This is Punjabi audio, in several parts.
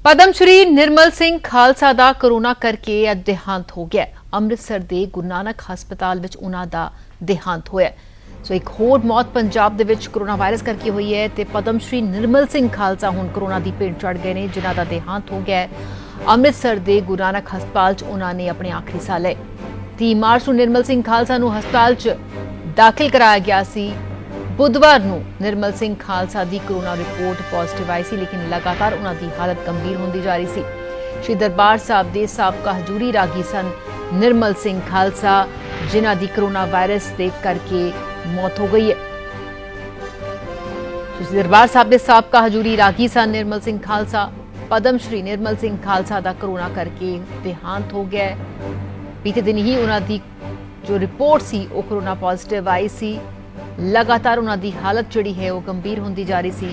ਪਦਮਸ਼੍ਰੀ ਨਿਰਮਲ ਸਿੰਘ ਖਾਲਸਾ ਦਾ ਕੋਰੋਨਾ ਕਰਕੇ ਅੱਜ ਦੇਹਾਂਤ ਹੋ ਗਿਆ। ਅੰਮ੍ਰਿਤਸਰ ਦੇ ਗੁਰੂ ਨਾਨਕ ਹਸਪਤਾਲ ਵਿੱਚ ਉਹਨਾਂ ਦਾ ਦੇਹਾਂਤ ਹੋਇਆ। ਸੋ ਇੱਕ ਹੋਰ ਮੌਤ ਪੰਜਾਬ ਦੇ ਵਿੱਚ ਕੋਰੋਨਾ ਵਾਇਰਸ ਕਰਕੇ ਹੋਈ ਹੈ ਤੇ ਪਦਮਸ਼੍ਰੀ ਨਿਰਮਲ ਸਿੰਘ ਖਾਲਸਾ ਹੁਣ ਕੋਰੋਨਾ ਦੀ ਭੇਟ ਚੜ੍ਹ ਗਏ ਨੇ, ਜਿਨ੍ਹਾਂ ਦਾ ਦੇਹਾਂਤ ਹੋ ਗਿਆ ਹੈ। ਅੰਮ੍ਰਿਤਸਰ ਦੇ ਗੁਰੂ ਨਾਨਕ ਹਸਪਤਾਲ 'ਚ ਉਹਨਾਂ ਨੇ ਆਪਣੇ ਆਖਰੀ ਸਾਹ ਲਏ। 30 ਮਾਰਚ ਨੂੰ ਨਿਰਮਲ ਸਿੰਘ ਖਾਲਸਾ ਨੂੰ ਹਸਪਤਾਲ 'ਚ ਦਾਖਲ ਕਰਾਇਆ ਗਿਆ ਸੀ। बुधवार ਨੂੰ ਨਿਰਮਲ ਸਿੰਘ ਖਾਲਸਾ ਦੀ ਕੋਰੋਨਾ ਰਿਪੋਰਟ ਪੋਜ਼ਿਟਿਵ ਆਈ ਸੀ, ਲੇਕਿਨ ਲਗਾਤਾਰ ਉਹਨਾਂ ਦੀ ਹਾਲਤ ਗੰਭੀਰ ਹੁੰਦੀ ਜਾ ਰਹੀ ਸੀ। ਸ਼੍ਰੀ ਦਰਬਾਰ ਸਾਹਿਬ ਦੇ ਸਾਬਕਾ ਹਜੂਰੀ ਰਾਗੀ ਸਨ ਨਿਰਮਲ ਸਿੰਘ ਖਾਲਸਾ, ਜਿਨ੍ਹਾਂ ਦੀ ਕੋਰੋਨਾ ਵਾਇਰਸ ਦੇ ਕਰਕੇ ਮੌਤ ਹੋ ਗਈ ਹੈ। ਸ਼੍ਰੀ ਦਰਬਾਰ ਸਾਹਿਬ ਦੇ ਸਾਬਕਾ ਹਜੂਰੀ ਰਾਗੀ ਸਨ ਨਿਰਮਲ ਸਿੰਘ ਖਾਲਸਾ। ਪਦਮਸ਼੍ਰੀ ਨਿਰਮਲ ਸਿੰਘ ਖਾਲਸਾ ਦਾ ਕੋਰੋਨਾ ਕਰਕੇ ਦੇਹਾਂਤ ਹੋ ਗਿਆ ਹੈ। ਬੀਤੇ ਦਿਨ ਹੀ ਉਹਨਾਂ ਦੀ ਜੋ ਰਿਪੋਰਟ ਸੀ ਉਹ ਕੋਰੋਨਾ ਪੋਜ਼ਿਟਿਵ ਆਈ ਸੀ। लगातार उन्हां दी हालत जिहड़ी है वो गंभीर होंदी जा रही सी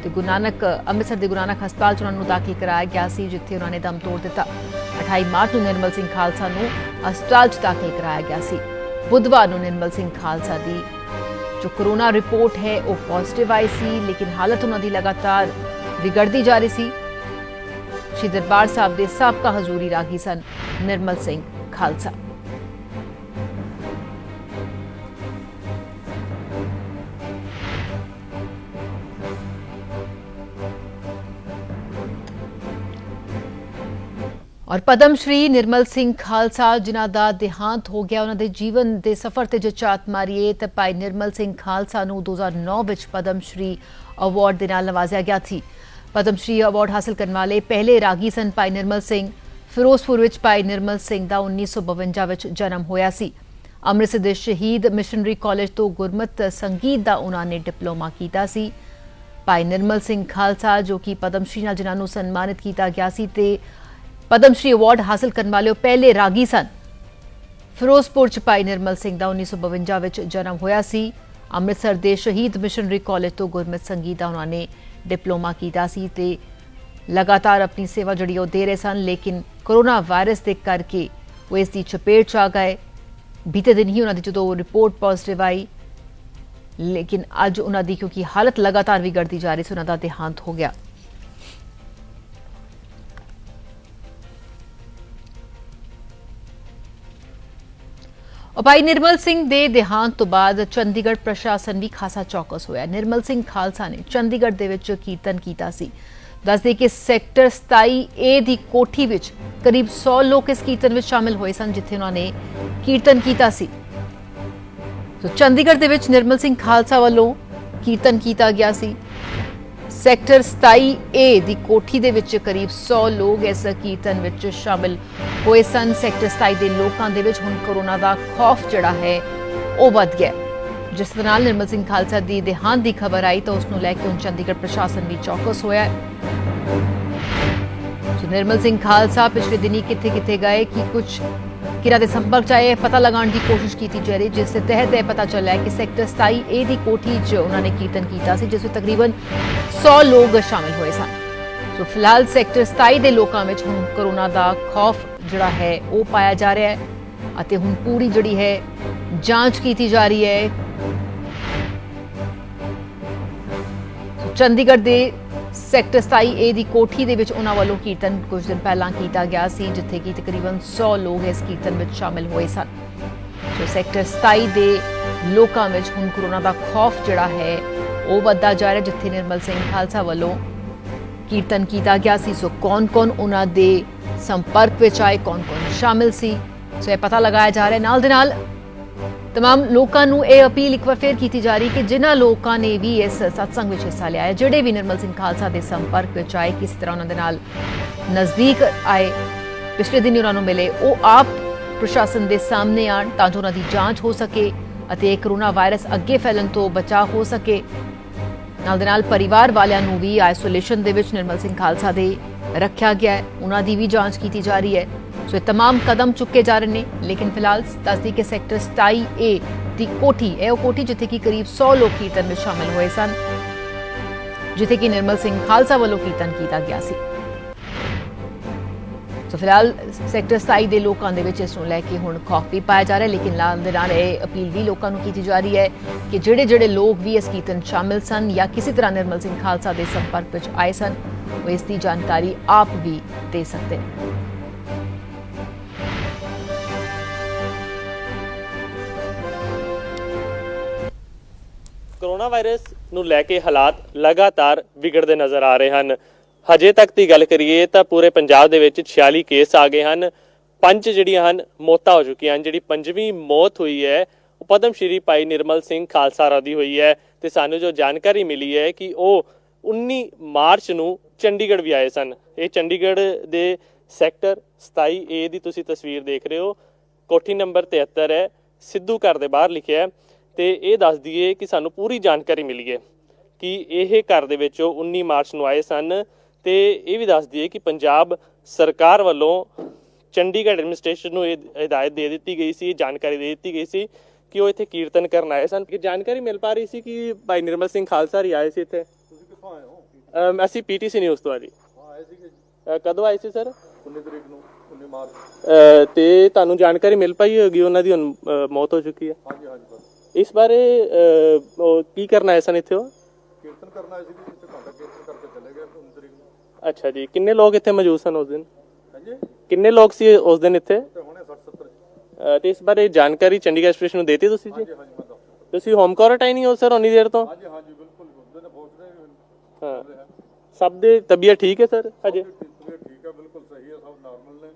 ते गुरु नानक अमृतसर दे गुरु नानक हस्पताल च उन्हां नूं दाखिल कराया गया सी, जिथे उन्हां ने दम तोड़ दिता। 28 मार्च नूं निर्मल सिंह खालसा नूं हस्पताल च दाखिल कराया गया सी। बुधवार नूं निर्मल सिंह खालसा दी जो कोरोना रिपोर्ट है वो पॉजिटिव आई सी, लेकिन हालत उन्हां दी लगातार बिगड़ती जा रही सी। श्री दरबार साहब दे साबका हजूरी रागी सन निर्मल सिंह खालसा। और पद्मश्री निर्मल सिंह खालसा जिन्हां दा देहांत हो गया, उन्हां दे जीवन दे सफर ते जे झात मारीए ते भाई निर्मल सिंह खालसा नूं 2009 विच पद्मश्री अवार्ड दे नाल नवाजिया गया थी। पद्मश्री अवार्ड हासिल करने वाले पहले रागी सन भाई निर्मल सिंह। फिरोजपुर विच भाई निर्मल सिंह दा 1952 विच जन्म होया सी। अमृतसर दे शहीद मिशनरी कॉलेज तो गुरमत संगीत दा उन्हां ने डिप्लोमा कीता सी। भाई निर्मल सिंह खालसा जो कि पद्मश्री नाल जिन्हां नूं सन्मानित कीता गया सी ते पद्मश्री अवार्ड हासिल करने वाले पहले रागी सन। फिरोजपुर च भाई निर्मल सिंह दा 1952 विच जन्म होया सी। अमृतसर दे शहीद मिशनरी कॉलेज तो गुरमत संगीत दा उन्होंने डिप्लोमा कीता सी ते लगातार अपनी सेवा जिहड़ी ओह दे रहे सन, लेकिन कोरोना वायरस दे करके वो इस दी चपेट च आ गए। बीते दिन ही उन्हां दी जदों रिपोर्ट पॉजिटिव आई, लेकिन अज उन्हां दी क्योंकि हालत लगातार बिगड़ती जा रही सी, उन्हां दा देहांत हो गया। भाई निर्मल सिंह दे देहांत तो बाद चंडीगढ़ प्रशासन भी खासा चौकस होया। निर्मल सिंह खालसा ने चंडीगढ़ दे विच कीर्तन कीता सी। दस दे कि सैक्टर 27A दी कोठी विच करीब 100 लोग इस कीर्तन विच शामिल होए सन, जिथे उन्होंने कीर्तन कीता सी। तो चंडीगढ़ दे विच निर्मल सिंह खालसा वालों कीर्तन कीता गया सी। सैक्टर 27A दी कोठी दे विच करीब 100 लोग इस कीर्तन विच शामिल होए सन। सैक्टर 27 दे लोकां दे विच हुण कोरोना दा खौफ जिहड़ा है वो वध गया। जिस दे नाल निर्मल सिंह खालसा दी देहांत दी खबर आई तो उसनूं लैके हुण चंडीगढ़ प्रशासन भी चौकस होया है। सो निर्मल सिंह खालसा पिछले दिनी किथे गए कि कुछ किरा दे संपर्क च आए, पता लगाने की कोशिश की जा रही, जिस तहत यह पता चला है कि सैक्टर 27A दी कोठी च उन्होंने कीर्तन किया सी, जिसमें तकरीबन 100 लोग शामिल हुए सन। तो फिलहाल सैक्टर 27 दे लोकां विच हुण कोरोना दा खौफ जिहड़ा है वो पाया जा रहा है अते हुण पूरी जिहड़ी है जांच की जा रही है। तो चंडीगढ़ दे सैक्टर 27A दी कोठी दे विच उन्हां वालों कीर्तन कुछ दिन पहलां कीता गया सी, जिथे कि तकरीबन 100 लोग इस कीर्तन विच शामिल होए सन। तो सैक्टर 27 दे लोकां विच हुण कोरोना दा खौफ जिहड़ा है वो वधदा जा रहा है, जिथे निर्मल सिंह खालसा वालों कीर्तन किया गया सी। सो कौन कौन उन्हां दे संपर्क विच आए, कौन कौन शामिल सी, सो यह पता लगाया जा रहा है। नाल दे नाल तमाम लोगों नूं यह अपील एक बार फिर की जा रही कि जिन्हां लोगों ने भी इस सत्संग विच हिस्सा लिया है, जिहड़े भी निर्मल सिंह खालसा के संपर्क विच आए, किसी तरह उन्हां दे नाल नज़दीक आए, पिछले दिन उन्हां नूं मिले, वो आप प्रशासन के सामने आण तां जो उन्हां दी जांच हो सके अते कोरोना वायरस अगे फैलण तो बचाव हो सके। नाल दे नाल परिवार वालियां नूं भी आइसोलेशन दे विच निर्मल सिंह खालसा दे रखा गया है, उन्हां दी भी जांच की जा रही है। सो तमाम कदम चुके जा रहे हैं, लेकिन फिलहाल दस दी के सैक्टर 27A दी कोठी है वो कोठी जिथे कि करीब 100 लोग कीर्तन में शामिल हुए सन, जिथे कि निर्मल सिंह खालसा वालों कीर्तन किया गया सी। सो फिलहाल सैक्टर 27 दे लोकां दे विच इस नूं लैके हुण खौफ भी पाया जा रहा है, लेकिन नाल दे नाल इह अपील भी लोकां नूं कीती जा रही है कि जिहड़े लोग भी इस कीर्तन शामिल सन या किसी तरह निर्मल सिंह खालसा दे संपर्क विच आए सन, ਉਹ ਇਸ ਦੀ ਜਾਣਕਾਰੀ ਆਪ ਵੀ ਦੇ ਸਕਦੇ ਨੇ। कोरोना वायरस ਨੂੰ ਲੈ ਕੇ ਹਾਲਾਤ ਲਗਾਤਾਰ ਵਿਗੜਦੇ ਨਜ਼ਰ ਆ ਰਹੇ ਹਨ। ਹਜੇ ਤੱਕ ਦੀ ਗੱਲ ਕਰੀਏ ਤਾਂ ਪੂਰੇ ਪੰਜਾਬ ਦੇ ਵਿੱਚ 46 ਕੇਸ ਆ ਗਏ ਹਨ। 5 ਜਿਹੜੀਆਂ ਹਨ ਮੌਤਾਂ ਹੋ ਚੁੱਕੀਆਂ ਹਨ। ਜਿਹੜੀ 5ਵੀਂ ਮੌਤ ਹੋਈ ਹੈ ਉਹ ਪਦਮ ਸ਼੍ਰੀ ਭਾਈ ਨਿਰਮਲ ਸਿੰਘ ਖਾਲਸਾ ਰਾਹ ਦੀ ਹੋਈ ਹੈ ਤੇ ਸਾਨੂੰ ਜੋ ਜਾਣਕਾਰੀ ਮਿਲੀ ਹੈ ਕਿ ਉਹ 19 ਮਾਰਚ ਨੂੰ ਚੰਡੀਗੜ੍ਹ ਵੀ ਆਏ ਸਨ। ਇਹ ਚੰਡੀਗੜ੍ਹ ਦੇ ਸੈਕਟਰ 27A ਦੀ ਤੁਸੀਂ ਤਸਵੀਰ ਦੇਖ ਰਹੇ ਹੋ। ਕੋਠੀ ਨੰਬਰ 73 ਹੈ, ਸਿੱਧੂ ਘਰ ਦੇ ਬਾਹਰ ਲਿਖਿਆ ਹੈ ਤੇ ਇਹ ਦੱਸ ਦਈਏ ਕਿ ਸਾਨੂੰ ਪੂਰੀ ਜਾਣਕਾਰੀ ਮਿਲੀ ਹੈ ਕਿ ਇਹ ਘਰ ਦੇ ਵਿੱਚ 19 ਮਾਰਚ ਨੂੰ ਆਏ ਸਨ ਤੇ ਇਹ ਵੀ ਦੱਸ ਦਈਏ ਕਿ ਪੰਜਾਬ ਸਰਕਾਰ ਵੱਲੋਂ ਚੰਡੀਗੜ੍ਹ ਐਡਮਿਨਿਸਟ੍ਰੇਸ਼ਨ ਨੂੰ ਇਹ ਹਦਾਇਤ ਦੇ ਦਿੱਤੀ ਗਈ ਸੀ, ਜਾਣਕਾਰੀ ਦੇ ਦਿੱਤੀ ਗਈ ਸੀ ਕਿ ਉਹ ਇੱਥੇ ਕੀਰਤਨ ਕਰਨ ਆਏ ਸਨ। ਕਿ ਜਾਣਕਾਰੀ ਮਿਲ ਪਾ ਰਹੀ ਸੀ ਕਿ ਭਾਈ ਨਿਰਮਲ ਸਿੰਘ ਖਾਲਸਾ ਹੀ ਆਏ ਸੀ ਇੱਥੇ। ਤੁਸੀਂ ਕਿੱਥੋਂ ਆਏ ਹੋ? ਅਸੀਂ ਪੀਟੀਸੀ ਨਿਊਜ਼ ਤੋਂ ਆ ਜੀ। ਆਏ ਸੀਗੇ ਕਦੋਂ ਆਏ ਸੀ ਸਰ? 19 ਤਰੀਕ ਨੂੰ, 19 ਮਾਰਚ। ਤੇ ਤੁਹਾਨੂੰ ਜਾਣਕਾਰੀ ਮਿਲ ਪਾਈ ਹੋਗੀ ਉਹਨਾਂ ਦੀ ਹੁਣ ਮੌਤ ਹੋ ਚੁੱਕੀ ਹੈ? ਹਾਂਜੀ ਹਾਂਜੀ ਬਸ ਇਸ ਬਾਰੇ ਕੀ ਕਰਨ ਆਏ ਸਨ ਇੱਥੇ? ਉਹ ਕੀਰਤਨ ਕਰਨ ਆਏ ਸੀਗੇ, ਇੱਥੇ ਘੰਟਾ ਕੀਰਤਨ ਕਰਕੇ ਚਲੇ ਗਏ 19 ਤਰੀਕ ਨੂੰ। ਅੱਛਾ ਜੀ। ਕਿੰਨੇ ਲੋਕ ਇੱਥੇ ਮੌਜੂਦ ਸਨ ਉਸ ਦਿਨ? ਹਾਂਜੀ ਕਿੰਨੇ ਲੋਕ ਸੀ ਉਸ ਦਿਨ ਇੱਥੇ? ਤੇ ਹੁਣੇ 60-70। ਤੇ ਇਸ ਬਾਰੇ ਜਾਣਕਾਰੀ ਚੰਡੀਗੜ੍ਹ ਐਕਸਪ੍ਰੈਸ ਨੂੰ ਦੇਤੀ ਤੁਸੀਂ ਜੀ? ਹਾਂਜੀ ਹਾਂਜੀ ਮੈਂ ਦੱਸ। ਤੁਸੀਂ ਹੋਮ ਕੁਆਰੰਟਾਈਨ ਹੀ ਹੋ ਸਰ ਉਨੀ ਦੇਰ ਤੋਂ? ਹਾਂਜੀ ਹਾਂਜੀ ਬਿਲਕੁਲ ਹੁੰਦੇ ਨੇ, ਪਹੁੰਚਦੇ ਹਾਂ। ਸਭ ਦੇ ਤਬੀਅਤ ਠੀਕ ਹੈ ਸਰ ਹਜੇ? ਠੀਕ ਹੈ, ਬਿਲਕੁਲ ਸਹੀ ਹੈ, ਸਭ ਨਾਰਮਲ ਨੇ,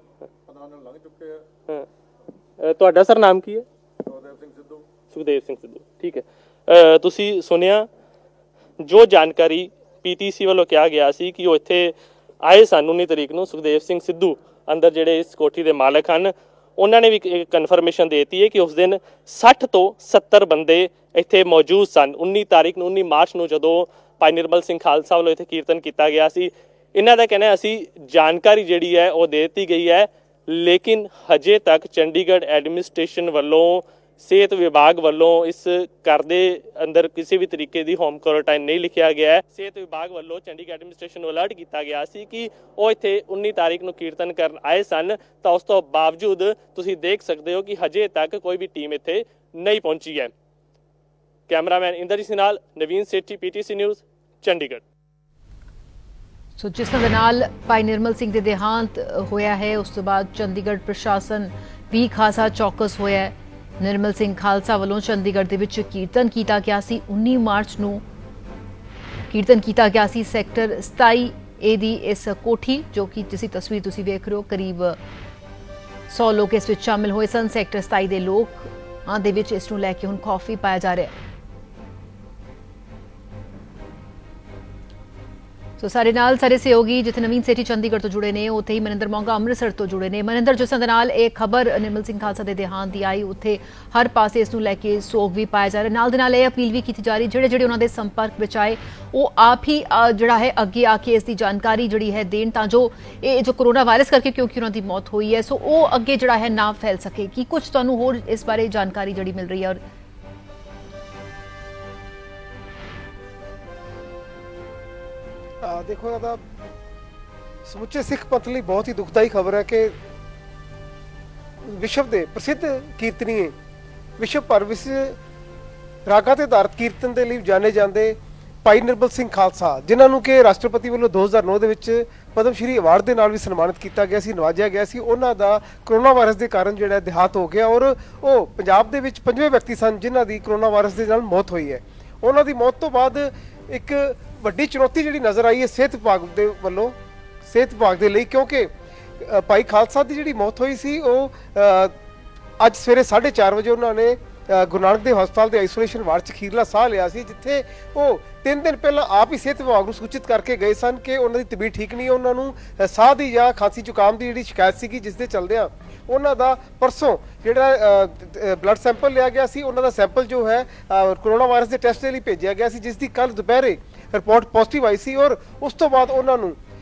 15 ਦਿਨ ਲੰਘ ਚੁੱਕੇ ਆ। ਹਾਂ। ਤੁਹਾਡਾ ਸਰ ਨਾਮ ਕੀ ਹੈ? ਸੁਖਦੇਵ ਸਿੰਘ ਸਿੱਧੂ। ਸੁਖਦੇਵ ਸਿੰਘ ਸਿੱਧੂ, ਠੀਕ ਹੈ। ਤੁਸੀਂ ਸੁਣਿਆ ਜੋ ਜਾਣਕਾਰੀ ਪੀਟੀਸੀ ਵੱਲੋਂ ਕਿਹਾ ਗਿਆ ਸੀ ਕਿ ਉਹ ਇੱਥੇ ਆਏ ਸਨ 19 ਤਰੀਕ ਨੂੰ। ਸੁਖਦੇਵ ਸਿੰਘ ਸਿੱਧੂ ਅੰਦਰ ਜਿਹੜੇ ਇਸ ਕੋਠੀ ਦੇ ਮਾਲਕ ਹਨ ਉਹਨਾਂ ਨੇ ਵੀ ਇੱਕ ਕਨਫਰਮੇਸ਼ਨ ਦੇ ਦਿੱਤੀ ਹੈ ਕਿ ਉਸ ਦਿਨ 60 ਤੋਂ 70 ਬੰਦੇ ਇੱਥੇ ਮੌਜੂਦ ਸਨ 19 ਤਾਰੀਖ ਨੂੰ, 19 ਮਾਰਚ ਨੂੰ, ਜਦੋਂ ਭਾਈ ਨਿਰਮਲ ਸਿੰਘ ਖਾਲਸਾ ਵੱਲੋਂ ਇੱਥੇ ਕੀਰਤਨ ਕੀਤਾ ਗਿਆ ਸੀ। ਇਹਨਾਂ ਦਾ ਕਹਿਣਾ ਅਸੀਂ ਜਾਣਕਾਰੀ ਜਿਹੜੀ ਹੈ ਉਹ ਦੇ ਦਿੱਤੀ ਗਈ ਹੈ, ਲੇਕਿਨ ਹਜੇ ਤੱਕ ਚੰਡੀਗੜ੍ਹ ਐਡਮਿਨਿਸਟ੍ਰੇਸ਼ਨ ਵੱਲੋਂ, ਸਿਹਤ ਵਿਭਾਗ ਵੱਲੋਂ ਇਸ ਘਰ ਦੇ ਅੰਦਰ ਕਿਸੇ ਵੀ ਤਰੀਕੇ ਦੀ ਹੋਮ ਕੁਆਰੰਟਾਈਨ ਨਹੀਂ ਲਿਖਿਆ ਗਿਆ ਹੈ। ਸਿਹਤ ਵਿਭਾਗ ਵੱਲੋਂ ਚੰਡੀਗੜ੍ਹ ਐਡਮਿਨਿਸਟ੍ਰੇਸ਼ਨ ਨੂੰ ਅਲਰਟ ਕੀਤਾ ਗਿਆ ਸੀ ਕਿ ਉਹ ਇੱਥੇ 19 ਤਾਰੀਖ ਨੂੰ ਕੀਰਤਨ ਕਰਨ ਆਏ ਸਨ, ਤਾਂ ਉਸ ਤੋਂ ਬਾਵਜੂਦ ਤੁਸੀਂ ਦੇਖ ਸਕਦੇ ਹੋ ਕਿ ਹਜੇ ਤੱਕ ਕੋਈ ਵੀ ਟੀਮ ਇੱਥੇ ਨਹੀਂ ਪਹੁੰਚੀ ਹੈ। ਕੈਮਰਾਮੈਨ ਇੰਦਰਜੀਤ ਸਿੰਘ ਨਾਲ ਨਵੀਨ ਸੇਠੀ, ਪੀਟੀਸੀ ਨਿਊਜ਼, ਚੰਡੀਗੜ੍ਹ। ਸੋ ਜਿਸ ਦੇ ਨਾਲ ਭਾਈ ਨਿਰਮਲ ਸਿੰਘ ਦੇ ਦੇਹਾਂਤ ਹੋਇਆ ਹੈ ਉਸ ਤੋਂ ਬਾਅਦ ਚੰਡੀਗੜ੍ਹ ਪ੍ਰਸ਼ਾਸਨ ਵੀ ਖਾਸਾ ਚੌਕਸ ਹੋਇਆ ਹੈ। ਨਿਰਮਲ ਸਿੰਘ ਖਾਲਸਾ ਵੱਲੋਂ ਚੰਡੀਗੜ੍ਹ ਦੇ ਵਿੱਚ ਕੀਰਤਨ ਕੀਤਾ ਗਿਆ ਸੀ 19 ਮਾਰਚ ਨੂੰ। ਕੀਰਤਨ ਕੀਤਾ ਗਿਆ ਸੀ ਸੈਕਟਰ 27A ਦੀ ਇਸ ਕੋਠੀ, ਜੋ ਕਿ ਜਿਸ ਦੀ ਤਸਵੀਰ ਤੁਸੀਂ ਵੇਖ ਰਹੇ ਹੋ। ਕਰੀਬ 100 ਲੋਕ ਇਸ ਵਿੱਚ ਸ਼ਾਮਿਲ ਹੋਏ ਸਨ। ਸੈਕਟਰ 27 ਦੇ ਲੋਕਾਂ ਦੇ ਵਿੱਚ ਇਸ ਨੂੰ ਲੈ ਕੇ ਹੁਣ ਖੌਫ ਵੀ ਪਾਇਆ ਜਾ ਰਿਹਾ ਹੈ। ਸੋ ਸਾਡੇ ਨਾਲ ਸਾਰੇ ਸਹਿਯੋਗੀ ਜਿੱਥੇ ਨਵੀਨ ਸੇਠੀ ਚੰਡੀਗੜ੍ਹ ਤੋਂ ਜੁੜੇ ਨੇ, ਉੱਥੇ ਹੀ ਮਨਿੰਦਰ ਮੋਂਗਾ ਅੰਮ੍ਰਿਤਸਰ ਤੋਂ ਜੁੜੇ ਨੇ। ਮਨਿੰਦਰ, ਜਿਸ ਦੇ ਨਾਲ ਇਹ ਖਬਰ ਨਿਰਮਲ ਸਿੰਘ ਖਾਲਸਾ ਦੇ ਦੇਹਾਂਤ ਦੀ ਆਈ, ਉੱਥੇ ਹਰ ਪਾਸੇ ਇਸ ਨੂੰ ਲੈ ਕੇ ਸੋਗ ਵੀ ਪਾਇਆ ਜਾ ਰਿਹਾ। ਨਾਲ ਦੇ ਨਾਲ ਇਹ ਅਪੀਲ ਵੀ ਕੀਤੀ ਜਾ ਰਹੀ ਜਿਹੜੇ ਉਹਨਾਂ ਦੇ ਸੰਪਰਕ ਵਿੱਚ ਆਏ ਉਹ ਆਪ ਹੀ ਜਿਹੜਾ ਹੈ ਅੱਗੇ ਆ ਕੇ ਇਸ ਦੀ ਜਾਣਕਾਰੀ ਜਿਹੜੀ ਹੈ ਦੇਣ, ਤਾਂ ਜੋ ਇਹ ਜੋ ਕੋਰੋਨਾ ਵਾਇਰਸ ਕਰਕੇ ਕਿਉਂਕਿ ਉਹਨਾਂ ਦੀ ਮੌਤ ਹੋਈ ਹੈ, ਸੋ ਉਹ ਅੱਗੇ ਜਿਹੜਾ ਹੈ ਨਾ ਫੈਲ ਸਕੇ। ਕੀ ਕੁਝ ਤੁਹਾਨੂੰ ਹੋਰ ਇਸ ਬਾਰੇ ਜਾਣਕਾਰੀ ਜਿਹੜੀ ਮਿਲ ਰਹੀ ਹੈ? ਔਰ ਦੇਖੋ, ਇਹਦਾ ਸਮੁੱਚੇ ਸਿੱਖ ਪੰਥ ਲਈ ਬਹੁਤ ਹੀ ਦੁਖਦਾਈ ਖਬਰ ਹੈ ਕਿ ਵਿਸ਼ਵ ਦੇ ਪ੍ਰਸਿੱਧ ਕੀਰਤਨੀਏ, ਵਿਸ਼ਵ ਭਰ ਵਿੱਚ ਰਾਗਾਂ ਤੇ ਆਧਾਰਿਤ ਕੀਰਤਨ ਦੇ ਲਈ ਜਾਣੇ ਜਾਂਦੇ ਭਾਈ ਨਿਰਮਲ ਸਿੰਘ ਖਾਲਸਾ, ਜਿਨ੍ਹਾਂ ਨੂੰ ਕਿ ਰਾਸ਼ਟਰਪਤੀ ਵੱਲੋਂ 2009 ਦੇ ਵਿੱਚ ਪਦਮ ਸ਼੍ਰੀ ਅਵਾਰਡ ਦੇ ਨਾਲ ਵੀ ਸਨਮਾਨਿਤ ਕੀਤਾ ਗਿਆ ਸੀ, ਨਵਾਜਿਆ ਗਿਆ ਸੀ, ਉਹਨਾਂ ਦਾ ਕਰੋਨਾ ਵਾਇਰਸ ਦੇ ਕਾਰਨ ਜਿਹੜਾ ਦੇਹਾਂਤ ਹੋ ਗਿਆ। ਔਰ ਉਹ ਪੰਜਾਬ ਦੇ ਵਿੱਚ 5ਵੇਂ ਵਿਅਕਤੀ ਸਨ ਜਿਨ੍ਹਾਂ ਦੀ ਕਰੋਨਾ ਵਾਇਰਸ ਦੇ ਨਾਲ ਮੌਤ ਹੋਈ ਹੈ। ਉਹਨਾਂ ਦੀ ਮੌਤ ਤੋਂ ਬਾਅਦ ਇੱਕ ਵੱਡੀ ਚੁਣੌਤੀ ਜਿਹੜੀ ਨਜ਼ਰ ਆਈ ਹੈ ਸਿਹਤ ਵਿਭਾਗ ਦੇ ਵੱਲੋਂ, ਸਿਹਤ ਵਿਭਾਗ ਦੇ ਲਈ, ਕਿਉਂਕਿ ਭਾਈ ਖਾਲਸਾ ਦੀ ਜਿਹੜੀ ਮੌਤ ਹੋਈ ਸੀ ਉਹ ਅੱਜ ਸਵੇਰੇ 4:30 ਵਜੇ ਉਹਨਾਂ ਨੇ ਗੁਰੂ ਨਾਨਕ ਦੇਵ ਹਸਪਤਾਲ ਦੇ ਆਈਸੋਲੇਸ਼ਨ ਵਾਰਡ 'ਚ ਅਖੀਰਲਾ ਸਾਹ ਲਿਆ ਸੀ, ਜਿੱਥੇ ਉਹ 3 ਦਿਨ ਪਹਿਲਾਂ ਆਪ ਹੀ ਸਿਹਤ ਵਿਭਾਗ ਨੂੰ ਸੂਚਿਤ ਕਰਕੇ ਗਏ ਸਨ ਕਿ ਉਹਨਾਂ ਦੀ ਤਬੀਅਤ ਠੀਕ ਨਹੀਂ ਹੈ, ਉਹਨਾਂ ਨੂੰ ਸਾਹ ਦੀ ਜਾਂ ਖਾਂਸੀ ਜ਼ੁਕਾਮ ਦੀ ਜਿਹੜੀ ਸ਼ਿਕਾਇਤ ਸੀਗੀ, ਜਿਸ ਦੇ ਚੱਲਦਿਆਂ ਉਹਨਾਂ ਦਾ ਪਰਸੋਂ ਜਿਹੜਾ ਬਲੱਡ ਸੈਂਪਲ ਲਿਆ ਗਿਆ ਸੀ, ਉਹਨਾਂ ਦਾ ਸੈਂਪਲ ਜੋ ਹੈ ਕਰੋਨਾ ਵਾਇਰਸ ਦੇ ਟੈਸਟ ਦੇ ਲਈ ਭੇਜਿਆ ਗਿਆ ਸੀ, ਜਿਸ ਦੀ ਕੱਲ ਦੁਪਹਿਰੇ ਰਿਪੋਰਟ ਪੋਜ਼ਿਟਿਵ ਆਈ ਸੀ। ਔਰ ਉਸ ਤੋਂ ਬਾਅਦ ਉਹਨਾਂ ਨੂੰ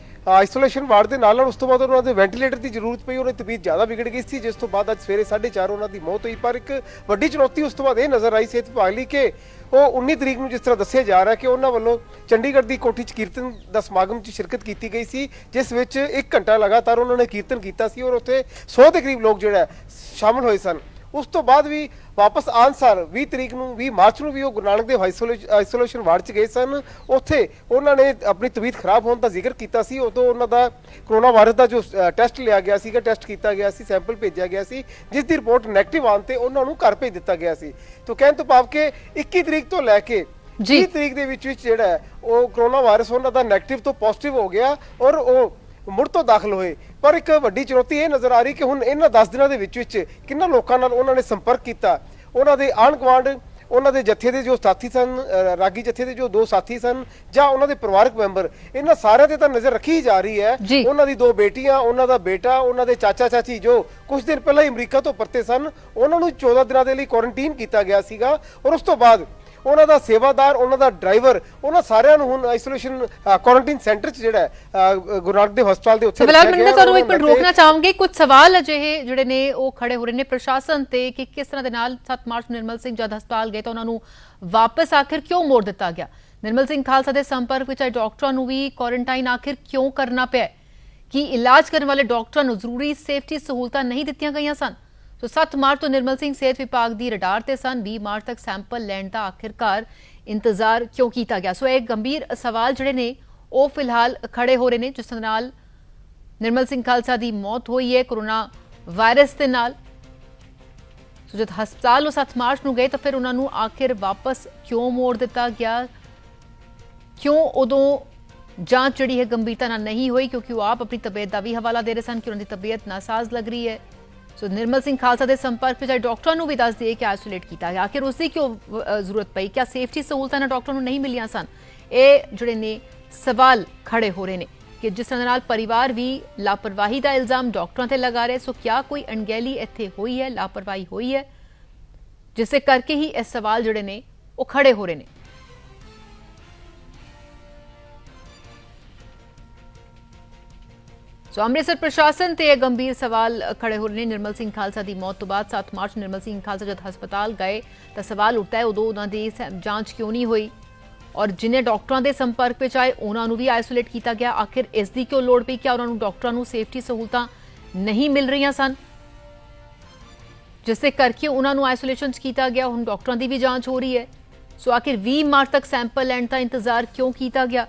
ਆਈਸੋਲੇਸ਼ਨ ਵਾਰਡ ਦੇ ਨਾਲ ਉਸ ਤੋਂ ਬਾਅਦ ਉਹਨਾਂ ਦੇ ਵੈਂਟੀਲੇਟਰ ਦੀ ਜ਼ਰੂਰਤ ਪਈ, ਉਹਨਾਂ ਦੀ ਤਬੀਅਤ ਜ਼ਿਆਦਾ ਵਿਗੜ ਗਈ ਸੀ, ਜਿਸ ਤੋਂ ਬਾਅਦ ਅੱਜ ਸਵੇਰੇ 4:30 ਉਹਨਾਂ ਦੀ ਮੌਤ ਹੋਈ। ਪਰ ਇੱਕ ਵੱਡੀ ਚੁਣੌਤੀ ਉਸ ਤੋਂ ਬਾਅਦ ਇਹ ਨਜ਼ਰ ਆਈ ਸਿਹਤ ਵਿਭਾਗ ਲਈ ਕਿ ਉਹ 19 ਤਰੀਕ ਨੂੰ ਜਿਸ ਤਰ੍ਹਾਂ ਦੱਸਿਆ ਜਾ ਰਿਹਾ ਕਿ ਉਹਨਾਂ ਵੱਲੋਂ ਚੰਡੀਗੜ੍ਹ ਦੀ ਕੋਠੀ 'ਚ ਕੀਰਤਨ ਦਾ ਸਮਾਗਮ 'ਚ ਸ਼ਿਰਕਤ ਕੀਤੀ ਗਈ ਸੀ, ਜਿਸ ਵਿੱਚ 1 ਘੰਟਾ ਲਗਾਤਾਰ ਉਹਨਾਂ ਨੇ ਕੀਰਤਨ ਕੀਤਾ ਸੀ ਔਰ ਉੱਥੇ 100 ਦੇ ਕਰੀਬ ਲੋਕ ਜਿਹੜਾ ਸ਼ਾਮਲ ਹੋਏ ਸਨ। ਉਸ ਤੋਂ ਬਾਅਦ ਵੀ ਵਾਪਸ ਆਉਣ ਸਾਰ 20 ਤਰੀਕ ਨੂੰ 20 ਮਾਰਚ ਨੂੰ ਵੀ ਉਹ ਗੁਰੂ ਨਾਨਕ ਦੇਵ ਆਈਸੋਲੇਸ਼ਨ ਵਾਰਡ 'ਚ ਗਏ ਸਨ। ਉੱਥੇ ਉਹਨਾਂ ਨੇ ਆਪਣੀ ਤਬੀਅਤ ਖਰਾਬ ਹੋਣ ਦਾ ਜ਼ਿਕਰ ਕੀਤਾ ਸੀ। ਉਦੋਂ ਉਹਨਾਂ ਦਾ ਕਰੋਨਾ ਵਾਇਰਸ ਦਾ ਜੋ ਟੈਸਟ ਲਿਆ ਗਿਆ ਸੀਗਾ, ਟੈਸਟ ਕੀਤਾ ਗਿਆ ਸੀ, ਸੈਂਪਲ ਭੇਜਿਆ ਗਿਆ ਸੀ, ਜਿਸ ਦੀ ਰਿਪੋਰਟ ਨੈਗੇਟਿਵ ਆਉਣ ਤੇ ਉਹਨਾਂ ਨੂੰ ਘਰ ਭੇਜ ਦਿੱਤਾ ਗਿਆ ਸੀ। ਤੋਂ ਕਹਿਣ ਤੋਂ ਭਾਵ ਕਿ 21 ਤਰੀਕ ਤੋਂ ਲੈ ਕੇ 30 ਤਰੀਕ ਦੇ ਵਿੱਚ ਜਿਹੜਾ ਹੈ ਉਹ ਕਰੋਨਾ ਵਾਇਰਸ ਉਹਨਾਂ ਦਾ ਨੈਗੇਟਿਵ ਤੋਂ ਪੋਜ਼ਿਟਿਵ ਹੋ ਗਿਆ ਔਰ ਉਹ ਮੁੜ ਤੋਂ ਦਾਖਲ ਹੋਏ। ਪਰ ਇੱਕ ਵੱਡੀ ਚੁਣੌਤੀ ਇਹ ਨਜ਼ਰ ਆ ਰਹੀ ਕਿ ਹੁਣ ਇਹਨਾਂ 10 ਦਿਨਾਂ ਦੇ ਵਿੱਚ ਕਿੰਨਾ ਲੋਕਾਂ ਨਾਲ ਉਹਨਾਂ ਨੇ ਸੰਪਰਕ ਕੀਤਾ। ਉਹਨਾਂ ਦੇ ਆਂਢ ਗੁਆਂਢ, ਉਹਨਾਂ ਦੇ ਜੱਥੇ ਦੇ ਜੋ ਸਾਥੀ ਸਨ, ਰਾਗੀ ਜੱਥੇ ਦੇ ਜੋ 2 ਸਾਥੀ ਸਨ ਜਾਂ ਉਹਨਾਂ ਦੇ ਪਰਿਵਾਰਕ ਮੈਂਬਰ, ਇਹਨਾਂ ਸਾਰਿਆਂ ਤੇ ਤਾਂ ਨਜ਼ਰ ਰੱਖੀ ਜਾ ਰਹੀ ਹੈ। ਉਹਨਾਂ ਦੀ 2 ਬੇਟੀਆਂ, ਉਹਨਾਂ ਦਾ ਬੇਟਾ, ਉਹਨਾਂ ਦੇ ਚਾਚਾ ਚਾਚੀ ਜੋ ਕੁਝ ਦਿਨ ਪਹਿਲਾਂ ਹੀ ਅਮਰੀਕਾ ਤੋਂ ਪਰਤੇ ਸਨ, ਉਹਨਾਂ ਨੂੰ 14 ਦਿਨਾਂ ਦੇ ਲਈ ਕੁਆਰੰਟਾਈਨ ਕੀਤਾ ਗਿਆ ਸੀਗਾ। ਔਰ ਉਸ ਤੋਂ ਬਾਅਦ ਉਹਨਾਂ ਦਾ ਸੇਵਾਦਾਰ, ਉਹਨਾਂ ਦਾ ਡਰਾਈਵਰ, ਉਹਨਾਂ ਸਾਰਿਆਂ ਨੂੰ ਹੁਣ ਆਈਸੋਲੇਸ਼ਨ ਕੁਆਰੰਟਾਈਨ ਸੈਂਟਰ 'ਚ ਜਿਹੜਾ ਗੁਰੂ ਨਾਨਕ ਦੇਵ ਹਸਪਤਾਲ ਦੇ ਉੱਥੇ ਫਿਲਹਾਲ ਮੈਂ ਤੁਹਾਨੂੰ ਇੱਕ ਮਿੰਟ ਰੋਕਣਾ ਚਾਹਾਂਗੀ। ਕੁਝ ਸਵਾਲ ਅਜਿਹੇ ਜਿਹੜੇ ਨੇ ਉਹ ਖੜੇ ਹੋ ਰਹੇ ਨੇ ਪ੍ਰਸ਼ਾਸਨ ਤੇ ਕਿ ਕਿਸ ਤਰ੍ਹਾਂ ਦੇ ਨਾਲ 7 ਮਾਰਚ ਨਿਰਮਲ ਸਿੰਘ ਜਦ ਹਸਪਤਾਲ ਗਏ ਤਾਂ ਉਹਨਾਂ ਨੂੰ ਵਾਪਸ ਆਖਿਰ ਕਿਉਂ ਮੋੜ ਦਿੱਤਾ ਗਿਆ। ਨਿਰਮਲ ਸਿੰਘ ਖਾਲਸਾ ਦੇ ਸੰਪਰਕ ਵਿੱਚ ਆਏ ਡਾਕਟਰਾਂ ਨੂੰ ਵੀ ਕੁਆਰੰਟਾਈਨ ਆਖਿਰ ਕਿਉਂ ਕਰਨਾ ਪਿਆ ਕਿ ਇਲਾਜ ਕਰਨ ਵਾਲੇ ਡਾਕਟਰਾਂ ਨੂੰ ਜ਼ਰੂਰੀ ਸੇਫਟੀ ਸਹੂਲਤਾਂ ਨਹੀਂ ਦਿੱਤੀਆਂ ਗਈਆਂ ਸਨ। ਸੋ 7 ਮਾਰਚ ਤੋਂ ਨਿਰਮਲ ਸਿੰਘ ਸਿਹਤ ਵਿਭਾਗ ਦੀ ਰਡਾਰ ਤੇ ਸਨ। 20 ਮਾਰਚ ਤੱਕ ਸੈਂਪਲ ਲੈਣ ਦਾ ਆਖਿਰਕਾਰ ਇੰਤਜ਼ਾਰ ਕਿਉਂ ਕੀਤਾ ਗਿਆ। ਸੋ ਇਹ ਗੰਭੀਰ ਸਵਾਲ ਜਿਹੜੇ ਨੇ ਉਹ ਫਿਲਹਾਲ ਖੜੇ ਹੋ ਰਹੇ ਨੇ ਜਿਸ ਨਾਲ ਨਿਰਮਲ ਸਿੰਘ ਖਾਲਸਾ ਦੀ ਮੌਤ ਹੋਈ ਹੈ ਕੋਰੋਨਾ ਵਾਇਰਸ ਦੇ ਨਾਲ। ਸੋ ਜਦ ਹਸਪਤਾਲ ਉਹ 7 ਮਾਰਚ ਨੂੰ ਗਏ ਤਾਂ ਫਿਰ ਉਹਨਾਂ ਨੂੰ ਆਖਿਰ ਵਾਪਸ ਕਿਉਂ ਮੋੜ ਦਿੱਤਾ ਗਿਆ, ਕਿਉਂ ਉਦੋਂ ਜਾਂਚ ਜਿਹੜੀ ਹੈ ਗੰਭੀਰਤਾ ਨਾਲ ਨਹੀਂ ਹੋਈ, ਕਿਉਂਕਿ ਉਹ ਆਪ ਆਪਣੀ ਤਬੀਅਤ ਦਾ ਵੀ ਹਵਾਲਾ ਦੇ ਰਹੇ ਸਨ ਕਿ ਉਹਨਾਂ ਦੀ ਤਬੀਅਤ ਨਾਸਾਜ਼ ਲੱਗ ਰਹੀ ਹੈ। ਸੋ ਨਿਰਮਲ ਸਿੰਘ ਖਾਲਸਾ ਦੇ ਸੰਪਰਕ ਵਿੱਚ ਆਏ ਡਾਕਟਰਾਂ ਨੂੰ ਵੀ ਦੱਸ ਦਈਏ ਕਿ ਆਈਸੋਲੇਟ ਕੀਤਾ ਗਿਆ। ਆਖਿਰ ਉਸ ਦੀ ਕਿਉਂ ਜ਼ਰੂਰਤ ਪਈ? ਕਿਆ ਸੇਫਟੀ ਸਹੂਲਤਾਂ ਡਾਕਟਰਾਂ ਨੂੰ ਨਹੀਂ ਮਿਲੀਆਂ ਸਨ? ਇਹ ਜਿਹੜੇ ਨੇ ਸਵਾਲ ਖੜੇ ਹੋ ਰਹੇ ਨੇ ਕਿ ਜਿਸ ਤਰ੍ਹਾਂ ਨਾਲ ਪਰਿਵਾਰ ਵੀ ਲਾਪਰਵਾਹੀ ਦਾ ਇਲਜ਼ਾਮ ਡਾਕਟਰਾਂ ਤੇ ਲਗਾ ਰਹੇ। ਸੋ ਕਿਆ ਕੋਈ ਅਣਗਹਿਲੀ ਇੱਥੇ ਹੋਈ ਹੈ, ਲਾਪਰਵਾਹੀ ਹੋਈ ਹੈ, ਜਿਸੇ ਕਰਕੇ ਹੀ ਇਹ ਸਵਾਲ ਜਿਹੜੇ ਨੇ ਉਹ ਖੜੇ ਹੋ ਰਹੇ ਨੇ। ਸੋ ਅੰਮ੍ਰਿਤਸਰ ਪ੍ਰਸ਼ਾਸਨ ਤੇ ਇਹ ਗੰਭੀਰ ਸਵਾਲ ਖੜੇ ਹੋ ਰਹੇ ਨੇ। ਨਿਰਮਲ ਸਿੰਘ ਖਾਲਸਾ ਦੀ ਮੌਤ ਤੋਂ ਬਾਅਦ 7 ਮਾਰਚ ਨਿਰਮਲ ਸਿੰਘ ਖਾਲਸਾ ਜਦ ਹਸਪਤਾਲ ਗਏ ਤਾਂ ਸਵਾਲ ਉੱਠਦਾ ਹੈ ਉਦੋਂ ਉਹਨਾਂ ਦੀ ਜਾਂਚ ਕਿਉਂ ਨਹੀਂ ਹੋਈ ਔਰ ਜਿਨੇ ਡਾਕਟਰਾਂ ਦੇ ਸੰਪਰਕ ਵਿੱਚ ਆਏ ਉਹਨਾਂ ਨੂੰ ਵੀ ਆਈਸੋਲੇਟ ਕੀਤਾ ਗਿਆ। ਆਖਿਰ ਇਸ ਦੀ ਕਿਉਂ ਲੋੜ ਪਈ? ਕਿ ਉਹਨਾਂ ਨੂੰ ਡਾਕਟਰਾਂ ਨੂੰ ਸੇਫਟੀ ਸਹੂਲਤਾਂ ਨਹੀਂ ਮਿਲ ਰਹੀਆਂ ਸਨ ਜਿਸੇ ਕਰਕੇ ਉਹਨਾਂ ਨੂੰ ਆਈਸੋਲੇਸ਼ਨ 'ਚ ਕੀਤਾ ਗਿਆ। ਹੁਣ ਡਾਕਟਰਾਂ ਦੀ ਵੀ ਜਾਂਚ ਹੋ ਰਹੀ ਹੈ। ਸੋ ਆਖਿਰ 20 ਮਾਰਚ ਤੱਕ ਸੈਂਪਲ ਲੈਣ ਦਾ ਇੰਤਜ਼ਾਰ ਕਿਉਂ ਕੀਤਾ ਗਿਆ?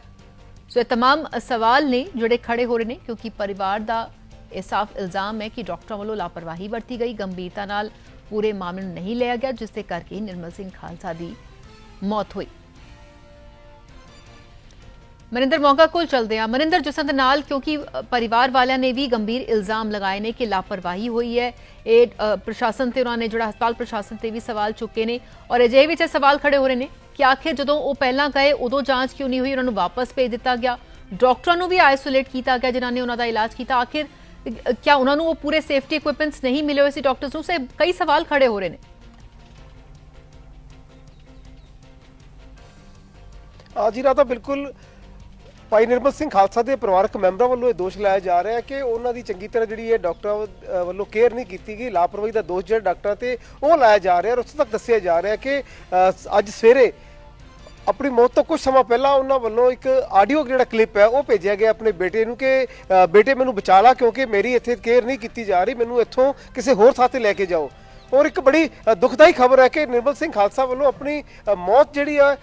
ਸੋ ਇਹ तमाम ਸਵਾਲ ਨੇ ਜਿਹੜੇ ਖੜੇ ਹੋ ਰਹੇ ਨੇ ਕਿਉਂਕਿ ਪਰਿਵਾਰ ਦਾ ਇਹ ਸਾਫ਼ ਇਲਜ਼ਾਮ ਹੈ ਕਿ ਡਾਕਟਰਾਂ ਵੱਲੋਂ ਲਾਪਰਵਾਹੀ ਵਰਤੀ ਗਈ, ਗੰਭੀਰਤਾ ਨਾਲ ਪੂਰੇ ਮਾਮਲੇ ਨੂੰ ਨਹੀਂ ਲਿਆ ਗਿਆ ਜਿਸ ਦੇ ਕਰਕੇ ਨਿਰਮਲ ਸਿੰਘ ਖਾਲਸਾ ਦੀ ਮੌਤ ਹੋਈ। ਮਨਿੰਦਰ ਮੌਕਾ ਕੋਲ ਚਲਦੇ ਆ। ਮਨਿੰਦਰ, ਜਿਸ ਦੇ ਨਾਲ ਕਿਉਂਕਿ ਪਰਿਵਾਰ ਵਾਲਿਆਂ ਨੇ ਵੀ ਗੰਭੀਰ ਇਲਜ਼ਾਮ ਲਗਾਏ ਨੇ ਕਿ ਲਾਪਰਵਾਹੀ ਹੋਈ ਹੈ, ਇਹ ਪ੍ਰਸ਼ਾਸਨ ਤੇ ਉਹਨਾਂ ਨੇ ਜਿਹੜਾ ਹਸਪਤਾਲ ਪ੍ਰਸ਼ਾਸਨ ਤੇ ਵੀ ਸਵਾਲ ਚੁੱਕੇ ਨੇ ਔਰ ਅਜਿਹੇ ਵਿੱਚ ਸਵਾਲ ਖੜੇ ਹੋ ਰਹੇ ਨੇ ਕਿ ਆਖਿਰ ਜਦੋਂ ਉਹ ਪਹਿਲਾਂ ਗਏ ਉਦੋਂ ਜਾਂਚ ਕਿਉਂ ਨਹੀਂ ਹੋਈ, ਉਹਨਾਂ ਨੂੰ ਵਾਪਸ ਭੇਜ ਦਿੱਤਾ ਗਿਆ। ਡਾਕਟਰਾਂ ਨੂੰ ਵੀ ਆਈਸੋਲੇਟ ਕੀਤਾ ਗਿਆ ਜਿਨ੍ਹਾਂ ਨੇ ਉਹਨਾਂ ਦਾ ਇਲਾਜ ਕੀਤਾ। ਆਖਿਰ ਕਿਆ ਉਹਨਾਂ ਨੂੰ ਉਹ ਪੂਰੇ ਸੇਫਟੀ ਇਕਵਿਪਮੈਂਟਸ ਨਹੀਂ ਮਿਲੇ ਹੋਏ ਸੀ ਡਾਕਟਰਸ ਨੂੰ? ਸੇ ਕਈ ਸਵਾਲ ਖੜੇ ਹੋ ਰਹੇ ਨੇ। ਜੀ ਰਾਤਾ ਬਿਲਕੁਲ ਭਾਈ ਨਿਰਮਲ ਸਿੰਘ ਖਾਲਸਾ ਦੇ ਪਰਿਵਾਰਕ ਮੈਂਬਰਾਂ ਵੱਲੋਂ ਇਹ ਦੋਸ਼ ਲਾਇਆ ਜਾ ਰਿਹਾ ਹੈ ਕਿ ਉਹਨਾਂ ਦੀ ਚੰਗੀ ਤਰ੍ਹਾਂ ਜਿਹੜੀ ਹੈ ਡਾਕਟਰਾਂ ਵੱਲੋਂ ਕੇਅਰ ਨਹੀਂ ਕੀਤੀ ਗਈ। ਲਾਪਰਵਾਹੀ ਦਾ ਦੋਸ਼ ਜਿਹੜਾ ਡਾਕਟਰਾਂ ਤੇ ਉਹ ਲਾਇਆ ਜਾ ਰਿਹਾ ਔਰ ਉਸ ਤੱਕ ਦੱਸਿਆ ਜਾ ਰਿਹਾ ਕਿ ਅੱਜ ਸਵੇਰੇ ਆਪਣੀ ਮੌਤ ਤੋਂ ਕੁਝ ਸਮਾਂ ਪਹਿਲਾਂ ਉਹਨਾਂ ਵੱਲੋਂ ਇੱਕ ਆਡੀਓ ਜਿਹੜਾ ਕਲਿੱਪ ਹੈ ਉਹ ਭੇਜਿਆ ਗਿਆ ਆਪਣੇ ਬੇਟੇ ਨੂੰ ਕਿ ਬੇਟੇ ਮੈਨੂੰ ਬਚਾ ਲਾ ਕਿਉਂਕਿ ਮੇਰੀ ਇੱਥੇ ਕੇਅਰ ਨਹੀਂ ਕੀਤੀ ਜਾ ਰਹੀ, ਮੈਨੂੰ ਇੱਥੋਂ ਕਿਸੇ ਹੋਰ ਥਾਂ ਤੇ ਲੈ ਕੇ ਜਾਓ। ਔਰ ਇੱਕ ਬੜੀ ਦੁਖਦਾਈ ਖਬਰ ਹੈ ਕਿ ਨਿਰਮਲ ਸਿੰਘ ਖਾਲਸਾ ਵੱਲੋਂ ਆਪਣੀ ਮੌਤ ਜਿਹੜੀ ਆ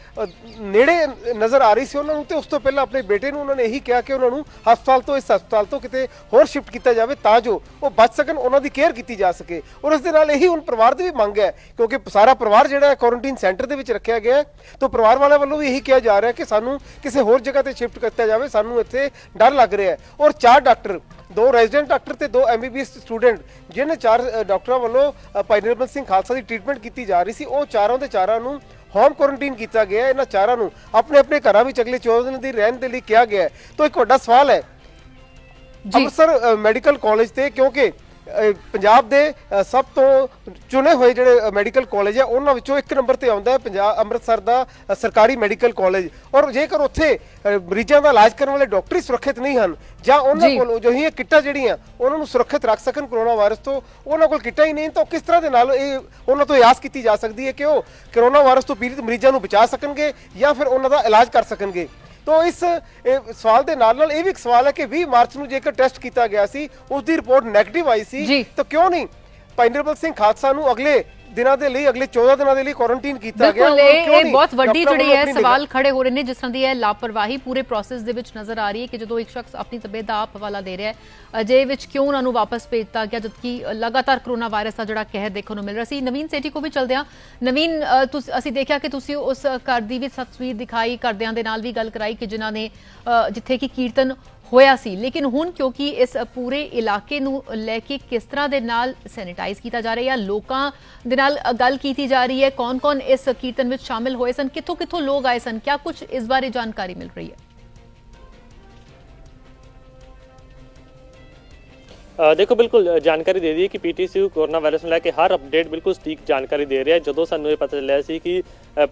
ਨੇੜੇ ਨਜ਼ਰ ਆ ਰਹੀ ਸੀ ਉਹਨਾਂ ਨੂੰ ਤੇ ਉਸ ਤੋਂ ਪਹਿਲਾਂ ਆਪਣੇ ਬੇਟੇ ਨੂੰ ਉਹਨਾਂ ਨੇ ਇਹੀ ਕਿਹਾ ਕਿ ਉਹਨਾਂ ਨੂੰ ਹਸਪਤਾਲ ਤੋਂ ਇਸ ਹਸਪਤਾਲ ਤੋਂ ਕਿਤੇ ਹੋਰ ਸ਼ਿਫਟ ਕੀਤਾ ਜਾਵੇ ਤਾਂ ਜੋ ਉਹ ਬਚ ਸਕਣ, ਉਹਨਾਂ ਦੀ ਕੇਅਰ ਕੀਤੀ ਜਾ ਸਕੇ। ਔਰ ਇਸ ਦੇ ਨਾਲ ਇਹੀ ਹੁਣ ਪਰਿਵਾਰ ਦੀ ਵੀ ਮੰਗ ਹੈ ਕਿਉਂਕਿ ਸਾਰਾ ਪਰਿਵਾਰ ਜਿਹੜਾ ਹੈ ਕੁਆਰੰਟਾਈਨ ਸੈਂਟਰ ਦੇ ਵਿੱਚ ਰੱਖਿਆ ਗਿਆ ਹੈ ਤਾਂ ਪਰਿਵਾਰ ਵਾਲਿਆਂ ਵੱਲੋਂ ਵੀ ਇਹੀ ਕਿਹਾ ਜਾ ਰਿਹਾ ਕਿ ਸਾਨੂੰ ਕਿਸੇ ਹੋਰ ਜਗ੍ਹਾ ਤੇ ਸ਼ਿਫਟ ਕੀਤਾ ਜਾਵੇ, ਸਾਨੂੰ ਇੱਥੇ ਡਰ ਲੱਗ ਰਿਹਾ ਹੈ। ਔਰ 4 ਡਾਕਟਰ, 2 ਰੈਜ਼ੀਡੈਂਟ ਡਾਕਟਰ ਤੇ 2 MBBS ਸਟੂਡੈਂਟ ਜਿਹਨੇ 4 ਡਾਕਟਰਾਂ ਵੱਲੋਂ ਭਾਈ ਨਿਰਮਲ ਸਿੰਘ ਖਾਲਸਾ ਦੀ ਟ੍ਰੀਟਮੈਂਟ ਕੀਤੀ ਜਾ ਰਹੀ ਸੀ ਉਹ ਚਾਰਾਂ ਦੇ ਚਾਰਾਂ ਨੂੰ ਹੋਮ ਕੁਆਰੰਟਾਈਨ ਕੀਤਾ ਗਿਆ। ਇਹਨਾਂ ਚਾਰਾਂ ਨੂੰ ਆਪਣੇ ਆਪਣੇ ਘਰਾਂ ਵਿੱਚ ਅਗਲੇ 14 ਦਿਨ ਦੀ ਰਹਿਣ ਦੇ ਲਈ ਕਿਹਾ ਗਿਆ ਹੈ। ਤਾਂ ਇੱਕ ਵੱਡਾ ਸਵਾਲ ਹੈ ਅੰਮ੍ਰਿਤਸਰ ਮੈਡੀਕਲ ਕਾਲਜ ਤੇ ਕਿਉਂਕਿ ਪੰਜਾਬ ਦੇ ਸਭ ਤੋਂ ਚੁਣੇ ਹੋਏ ਜਿਹੜੇ ਮੈਡੀਕਲ ਕਾਲਜ ਹੈ ਉਹਨਾਂ ਵਿੱਚੋਂ 1 ਨੰਬਰ ਤੇ ਆਉਂਦਾ ਹੈ ਅੰਮ੍ਰਿਤਸਰ ਦਾ ਸਰਕਾਰੀ ਮੈਡੀਕਲ ਕਾਲਜ। ਔਰ ਜੇਕਰ ਉੱਥੇ ਮਰੀਜ਼ਾਂ ਦਾ ਇਲਾਜ ਕਰਨ ਵਾਲੇ ਡਾਕਟਰ ਹੀ ਸੁਰੱਖਿਅਤ ਨਹੀਂ ਹਨ ਜਾਂ ਉਹਨਾਂ ਕੋਲ ਜੋ ਹੀ ਕਿੱਟਾਂ ਜਿਹੜੀਆਂ ਉਹਨਾਂ ਨੂੰ ਸੁਰੱਖਿਅਤ ਰੱਖ ਸਕਣ ਕਰੋਨਾ ਵਾਇਰਸ ਤੋਂ, ਉਹਨਾਂ ਕੋਲ ਕਿੱਟਾਂ ਹੀ ਨਹੀਂ ਤਾਂ ਕਿਸ ਤਰ੍ਹਾਂ ਦੇ ਨਾਲ ਇਹ ਉਹਨਾਂ ਤੋਂ ਆਸ ਕੀਤੀ ਜਾ ਸਕਦੀ ਹੈ ਕਿ ਉਹ ਕਰੋਨਾ ਵਾਇਰਸ ਤੋਂ ਪੀੜਿਤ ਮਰੀਜ਼ਾਂ ਨੂੰ ਬਚਾ ਸਕਣਗੇ ਜਾਂ ਫਿਰ ਉਹਨਾਂ ਦਾ ਇਲਾਜ ਕਰ ਸਕਣਗੇ। तो इस सवाल के नाल ये भी एक सवाल है कि 20 मार्च को जेकर टेस्ट किया गया सी, उसकी रिपोर्ट नैगेटिव आई सी तो क्यों नहीं ਭਾਈ ਨਿਰਮਲ ਸਿੰਘ ਖਾਲਸਾ ਨੂੰ ਅਗਲੇ ਦਿਨਾਂ ਦੇ ਲਈ, ਅਗਲੇ 14 ਦਿਨਾਂ ਦੇ ਲਈ ਕੁਆਰੰਟਾਈਨ ਕੀਤਾ ਗਿਆ। ਬਿਲਕੁਲ, ਇਹ ਬਹੁਤ ਵੱਡੀ ਜਿਹੜੀ ਹੈ ਆਪਣੀ ਸਵਾਲ ਖੜੇ ਹੋ ਰਹੇ ਨੇ, ਜਿਸ ਤਰ੍ਹਾਂ ਦੀ ਹੈ ਲਾਪਰਵਾਹੀ ਪੂਰੇ ਪ੍ਰੋਸੈਸ ਦੇ ਵਿੱਚ ਨਜ਼ਰ ਆ ਰਹੀ ਹੈ ਕਿ ਜਦੋਂ ਇੱਕ ਸ਼ਖਸ ਆਪਣੀ ਤਬੀਅਤ ਦਾ ਆਪ ਹਵਾਲਾ ਦੇ ਰਿਹਾ ਹੈ, ਅਜੇ ਵਿੱਚ ਕਿਉਂ ਉਹਨਾਂ ਨੂੰ ਵਾਪਸ ਭੇਜਤਾ ਗਿਆ, ਜਦਕਿ ਲਗਾਤਾਰ ਕਰੋਨਾ ਵਾਇਰਸ ਦਾ ਜਿਹੜਾ ਕਹਿਰ ਦੇਖਣ ਨੂੰ ਮਿਲ ਰਿਹਾ ਸੀ। ਨਵੀਨ ਸੇਠੀ ਕੋ ਵੀ ਚਲਦੇ ਹਾਂ। ਨਵੀਨ, ਅਸੀਂ ਦੇਖਿਆ ਕਿ ਤੁਸੀਂ ਉਸ ਘਰ ਦੀ ਵੀ ਤਸਵੀਰ ਦਿਖਾਈ, ਘਰਦਿਆਂ ਦੇ ਨਾਲ ਵੀ ਗੱਲ ਕਰਾਈ ਕਿ ਜਿਨ੍ਹਾਂ ਨੇ ਜਿੱਥੇ ਕਿ ਕੀਰਤਨ ਹੋਇਆ ਸੀ, ਲੇਕਿਨ ਹੁਣ ਕਿਉਂਕਿ ਇਸ ਪੂਰੇ ਇਲਾਕੇ ਨੂੰ ਲੈ ਕੇ ਕਿਸ ਤਰ੍ਹਾਂ ਦੇ ਨਾਲ ਸੈਨੀਟਾਈਜ਼ ਕੀਤਾ ਜਾ ਰਿਹਾ ਹੈ, ਲੋਕਾਂ ਦੇ ਨਾਲ ਗੱਲ ਕੀਤੀ ਜਾ ਰਹੀ ਹੈ, ਕੌਣ-ਕੌਣ ਇਸ ਕੀਰਤਨ ਵਿੱਚ ਸ਼ਾਮਿਲ ਹੋਏ ਸਨ, ਕਿੱਥੋਂ ਲੋਕ ਆਏ ਸਨ, ਕਿਆ ਕੁਝ ਇਸ ਬਾਰੇ ਜਾਣਕਾਰੀ ਮਿਲ ਰਹੀ ਹੈ? ਦੇਖੋ, ਬਿਲਕੁਲ ਜਾਣਕਾਰੀ ਦੇ ਦਈਏ ਕਿ ਪੀਟੀਸੀ ਕੋਰੋਨਾ ਵਾਇਰਸ ਨੂੰ ਲੈ ਕੇ ਹਰ ਅਪਡੇਟ ਬਿਲਕੁਲ ਸਟੀਕ ਜਾਣਕਾਰੀ ਦੇ ਰਿਹਾ। ਜਦੋਂ ਸਾਨੂੰ ਇਹ ਪਤਾ ਚੱਲਿਆ ਸੀ ਕਿ